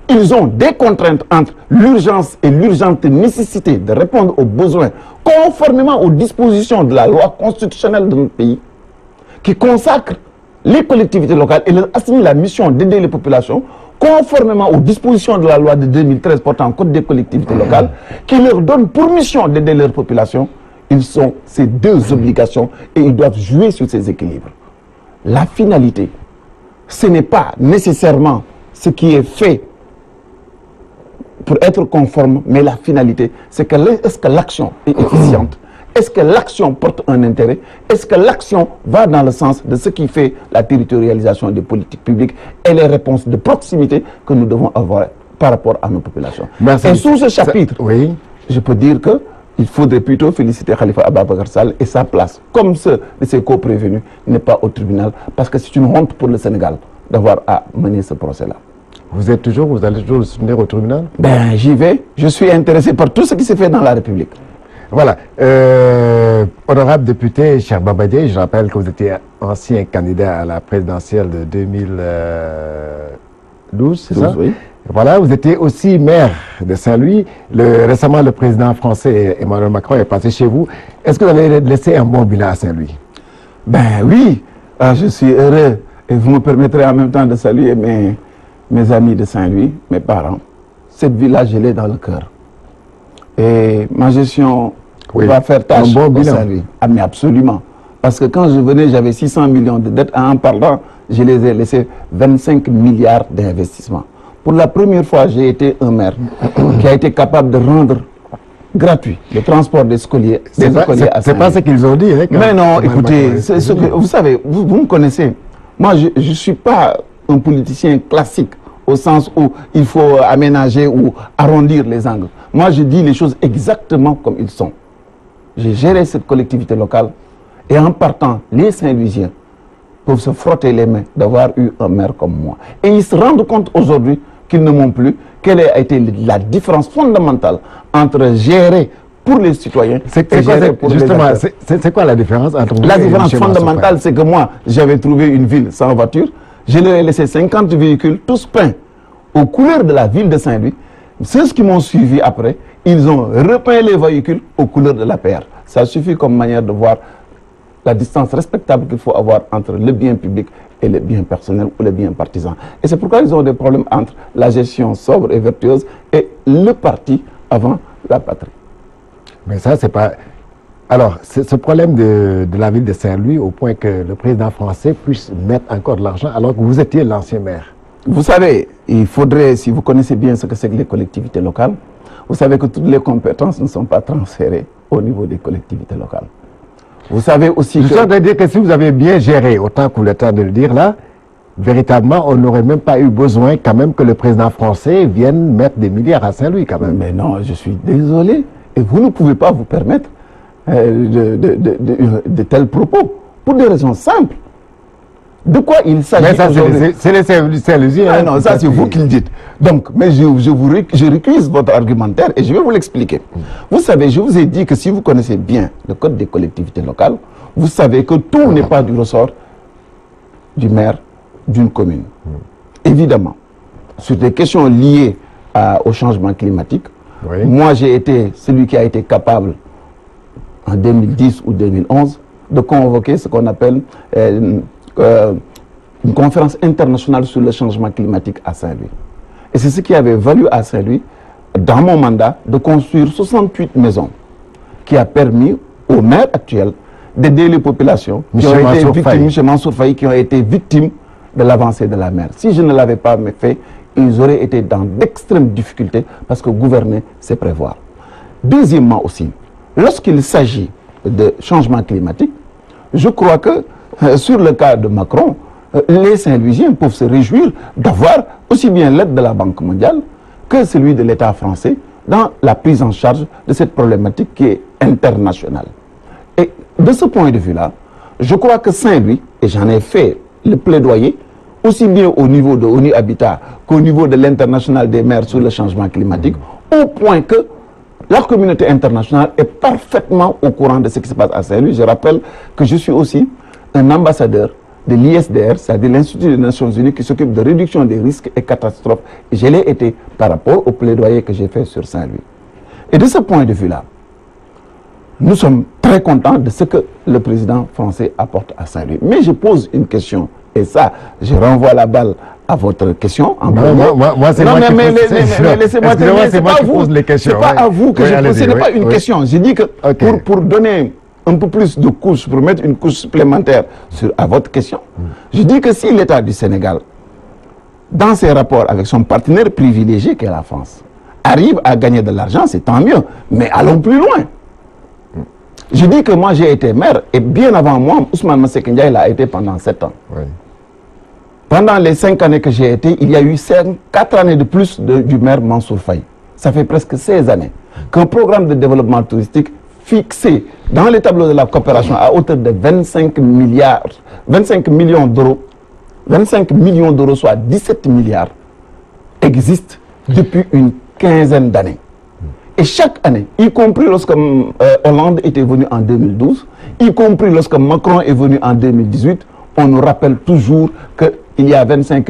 Ils ont des contraintes entre l'urgence et l'urgente nécessité de répondre aux besoins conformément aux dispositions de la loi constitutionnelle de notre pays, qui consacre les collectivités locales et leur assigne la mission d'aider les populations conformément aux dispositions de la loi de 2013 portant code des collectivités locales, qui leur donne pour mission d'aider leur population. Ils ont ces deux obligations et ils doivent jouer sur ces équilibres. La finalité, ce n'est pas nécessairement ce qui est fait pour être conforme, mais la finalité, c'est que est-ce que l'action est efficiente? Est-ce que l'action porte un intérêt? Est-ce que l'action va dans le sens de ce qui fait la territorialisation des politiques publiques et les réponses de proximité que nous devons avoir par rapport à nos populations? Merci. Et sous ce chapitre, oui, je peux dire qu'il faudrait plutôt féliciter Khalifa Ababacar Sall et sa place, comme ceux de ses co-prévenus, n'est pas au tribunal, parce que c'est une honte pour le Sénégal d'avoir à mener ce procès-là. vous allez toujours le soutenir au tribunal? Ben, j'y vais. Je suis intéressé par tout ce qui se fait dans la République. Voilà. Honorable député Cheikh Bamba Dièye, je rappelle que vous étiez ancien candidat à la présidentielle de 2012, c'est ça? Oui. Voilà, vous étiez aussi maire de Saint-Louis. Récemment, le président français Emmanuel Macron est passé chez vous. Est-ce que vous avez laissé un bon bilan à Saint-Louis? Ben oui, je suis heureux. Et vous me permettrez en même temps de saluer mes amis de Saint-Louis, mes parents. Cette ville-là, je l'ai dans le cœur. Et ma gestion va faire tâche au Saint-Louis. Ah, mais absolument. Parce que quand je venais, j'avais 600 millions de dettes. En parlant, je les ai laissés 25 milliards d'investissements. Pour la première fois, j'ai été un maire qui a été capable de rendre gratuit le transport des scoliers. C'est pas ce qu'ils ont dit. Hein, mais non, écoutez, vous savez, vous me connaissez. Moi, je ne suis pas un politicien classique au sens où il faut aménager ou arrondir les angles. Moi, je dis les choses exactement comme ils sont. J'ai géré cette collectivité locale et en partant, les Saint-Louisiens peuvent se frotter les mains d'avoir eu un maire comme moi. Et ils se rendent compte aujourd'hui qu'ils ne m'ont plus. Quelle a été la différence fondamentale entre gérer pour les citoyens et gérer pour les acteurs? C'est quoi la différence entre vous? La différence fondamentale, c'est que moi, j'avais trouvé une ville sans voiture. Je leur ai laissé 50 véhicules, tous peints aux couleurs de la ville de Saint-Louis. Ceux qui m'ont suivi après, ils ont repeint les véhicules aux couleurs de l'APR. Ça suffit comme manière de voir la distance respectable qu'il faut avoir entre le bien public et le bien personnel ou le bien partisan. Et c'est pourquoi ils ont des problèmes entre la gestion sobre et vertueuse et le parti avant la patrie. Mais ça, c'est pas... Alors, ce problème de la ville de Saint-Louis, au point que le président français puisse mettre encore de l'argent alors que vous étiez l'ancien maire. Vous savez, il faudrait, si vous connaissez bien ce que c'est que les collectivités locales, vous savez que toutes les compétences ne sont pas transférées au niveau des collectivités locales. Vous savez aussi que... Je suis en train de dire que si vous avez bien géré, autant que vous le temps de le dire là, véritablement, on n'aurait même pas eu besoin quand même que le président français vienne mettre des milliards à Saint-Louis quand même. Mais non, je suis désolé. Et vous ne pouvez pas vous permettre de tels propos, pour des raisons simples. De quoi il s'agit? Mais ça, c'est les Saint-Louisiens. Ah non, ça c'est vous qui le dites. Donc, mais je récuse votre argumentaire et je vais vous l'expliquer. Vous savez, je vous ai dit que si vous connaissez bien le code des collectivités locales, vous savez que tout n'est pas du ressort du maire d'une commune. Évidemment, sur des questions liées au changement climatique. Oui. Moi, j'ai été celui qui a été capable, en 2010 ou 2011, de convoquer ce qu'on appelle une conférence internationale sur le changement climatique à Saint-Louis. Et c'est ce qui avait valu à Saint-Louis, dans mon mandat, de construire 68 maisons, qui a permis aux maires actuels d'aider les populations qui ont été victimes, M. Mansour Faye, qui ont été victimes de l'avancée de la mer. Si je ne l'avais pas fait, ils auraient été dans d'extrêmes difficultés parce que gouverner, c'est prévoir. Deuxièmement aussi, lorsqu'il s'agit de changement climatique, je crois que sur le cas de Macron, les Saint-Louisiens peuvent se réjouir d'avoir aussi bien l'aide de la Banque mondiale que celui de l'État français dans la prise en charge de cette problématique qui est internationale. Et de ce point de vue-là, je crois que Saint-Louis, et j'en ai fait le plaidoyer, aussi bien au niveau de ONU Habitat qu'au niveau de l'international des maires sur le changement climatique, au point que la communauté internationale est parfaitement au courant de ce qui se passe à Saint-Louis. Je rappelle que je suis aussi un ambassadeur de l'ISDR, c'est-à-dire l'Institut des Nations Unies qui s'occupe de réduction des risques et catastrophes. Je l'ai été par rapport au plaidoyer que j'ai fait sur Saint-Louis. Et de ce point de vue-là, nous sommes très contents de ce que le président français apporte à Saint-Louis. Mais je pose une question, et ça, je renvoie la balle à votre question. Moi, c'est moi qui pose. Laissez-moi terminer. C'est moi qui pose les questions. C'est pas à vous que je pose. Ce n'est pas une question. J'ai dit que pour donner un peu plus de couches, pour mettre une couche supplémentaire à votre question, je dis que si l'État du Sénégal, dans ses rapports avec son partenaire privilégié qu'est la France, arrive à gagner de l'argent, c'est tant mieux. Mais allons plus loin. Je dis que moi j'ai été maire et bien avant moi, Ousmane Masseck Ndiaye l'a été pendant 7 ans. Oui. Pendant les 5 années que j'ai été, il y a eu 4 années de plus du maire Mansour Faye. Ça fait presque 16 années qu'un programme de développement touristique fixé dans les tableaux de la coopération à hauteur de 25 millions d'euros, 25 millions d'euros, soit 17 milliards, existe depuis une quinzaine d'années. Et chaque année, y compris lorsque Hollande était venu en 2012, y compris lorsque Macron est venu en 2018, on nous rappelle toujours qu'il y a 25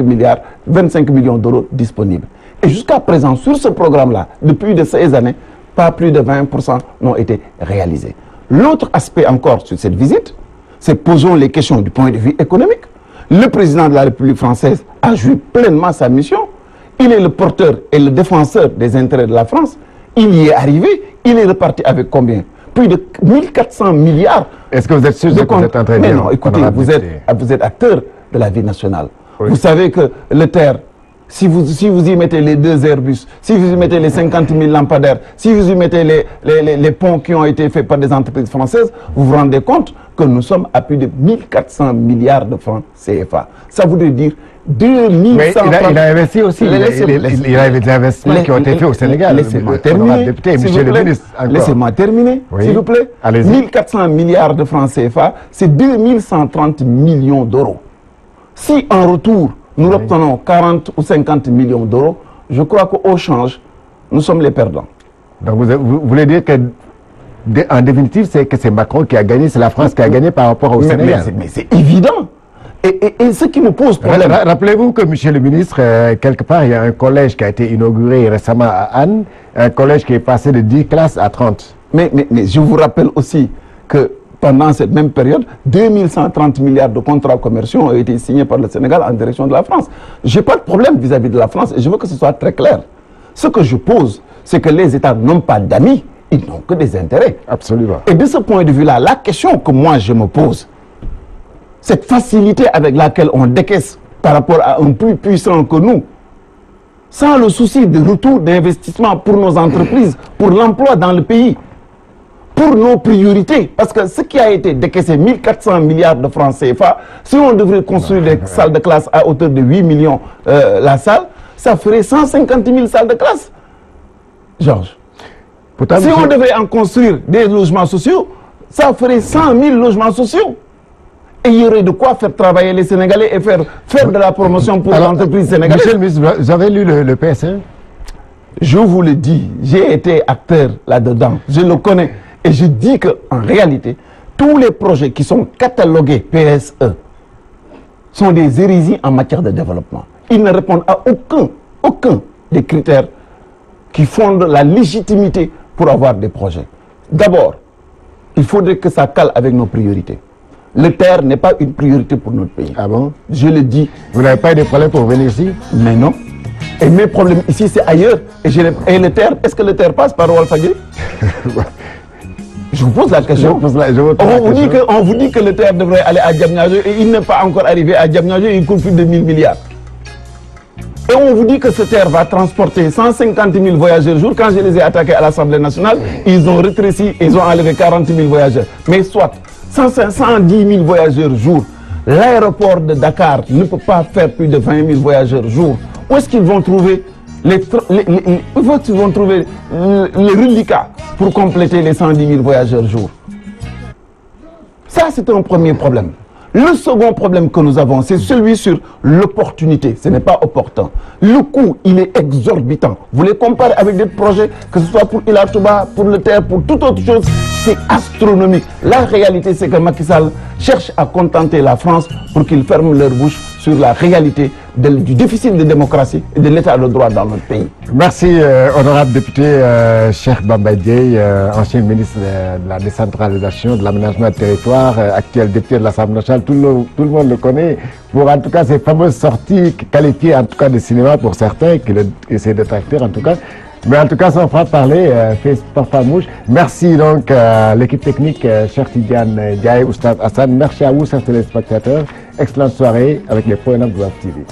millions d'euros disponibles. Et jusqu'à présent, sur ce programme-là, depuis de 16 années, pas plus de 20% n'ont été réalisés. L'autre aspect encore sur cette visite, c'est posons les questions du point de vue économique. Le président de la République française a joué pleinement sa mission. Il est le porteur et le défenseur des intérêts de la France. Il y est arrivé, il est reparti avec combien? Plus de 1400 milliards. Est-ce que vous êtes sûr de que vous êtes en train de dire? Mais non, écoutez, vous êtes acteur de la vie nationale. Oui. Vous savez que le terre, si vous y mettez les 2 Airbus, si vous y mettez les 50 000 lampadaires, si vous y mettez les ponts qui ont été faits par des entreprises françaises, vous vous rendez compte que nous sommes à plus de 1400 milliards de francs CFA. Ça voudrait dire 2100... Mais il a investi aussi. Il a des investissements qui ont été faits au Sénégal. Laissez-moi terminer. Laissez-moi terminer, s'il vous plaît. 1400 milliards de francs CFA, c'est 2130 millions d'euros. Si en retour, nous obtenons 40 ou 50 millions d'euros, je crois qu'au change, nous sommes les perdants. Donc vous voulez dire que, en définitive, c'est Macron qui a gagné, c'est la France qui a gagné par rapport au Sénégal. Mais c'est évident. Et ce qui me pose problème... Rappelez-vous que, monsieur le ministre, quelque part, il y a un collège qui a été inauguré récemment à Anne, un collège qui est passé de 10 classes à 30. Mais je vous rappelle aussi que pendant cette même période, 2130 milliards de contrats commerciaux ont été signés par le Sénégal en direction de la France. Je n'ai pas de problème vis-à-vis de la France et je veux que ce soit très clair. Ce que je pose, c'est que les États n'ont pas d'amis, ils n'ont que des intérêts. Absolument. Et de ce point de vue-là, la question que moi je me pose, cette facilité avec laquelle on décaisse par rapport à un plus puissant que nous, sans le souci de retour d'investissement pour nos entreprises, pour l'emploi dans le pays, pour nos priorités, parce que ce qui a été décaissé, 1400 milliards de francs CFA, si on devrait construire des salles de classe à hauteur de 8 millions la salle, ça ferait 150 000 salles de classe. Georges, si on devait en construire des logements sociaux, ça ferait 100 000 logements sociaux. Et il y aurait de quoi faire travailler les Sénégalais et faire de la promotion pour l'entreprise sénégalaise. Monsieur le ministre, vous avez lu le PSE? Je vous le dis, j'ai été acteur là-dedans, je le connais. Et je dis qu'en réalité, tous les projets qui sont catalogués PSE sont des hérésies en matière de développement. Ils ne répondent à aucun des critères qui fondent la légitimité pour avoir des projets. D'abord, il faudrait que ça cale avec nos priorités. Le terre n'est pas une priorité pour notre pays. Ah bon? Je le dis. Vous n'avez pas eu de problème pour venir ici? Mais non. Et mes problèmes ici, c'est ailleurs. Et le terre, est-ce que le terre passe par Walfadjri? Je vous pose la question. On vous dit que le terre devrait aller à Diamniadio et il n'est pas encore arrivé à Diamniadio et il coûte plus de 1000 milliards. Et on vous dit que ce terre va transporter 150 000 voyageurs jour. Quand je les ai attaqués à l'Assemblée nationale, ils ont rétréci, ils ont enlevé 40 000 voyageurs. Mais soit 110 000 voyageurs jour. L'aéroport de Dakar ne peut pas faire plus de 20 000 voyageurs jour. Où est-ce qu'ils vont trouver les reliquats pour compléter les 110 000 voyageurs jour? Ça, c'est un premier problème. Le second problème que nous avons, c'est celui sur l'opportunité. Ce n'est pas opportun. Le coût, il est exorbitant. Vous les comparez avec des projets, que ce soit pour Ila Touba, pour le terre, pour toute autre chose, c'est astronomique. La réalité, c'est que Macky Sall cherche à contenter la France pour qu'ils ferment leur bouche sur la réalité du déficit de démocratie et de l'état de droit dans notre pays. Merci, honorable député Cheikh Bamba Dièye, ancien ministre de la décentralisation, de l'aménagement du territoire, actuel député de l'Assemblée nationale. Tout le monde le connaît pour en tout cas ces fameuses sorties qualifiées en tout cas de cinéma pour certains, et ses détracteurs en tout cas. Mais en tout cas, son franc-parler fait parfois mouche. Merci donc à l'équipe technique, Cheikh Tidiane Diaye, Oustaz Hassan. Merci à vous, chers téléspectateurs. Excellente soirée avec les programmes de WAF TV.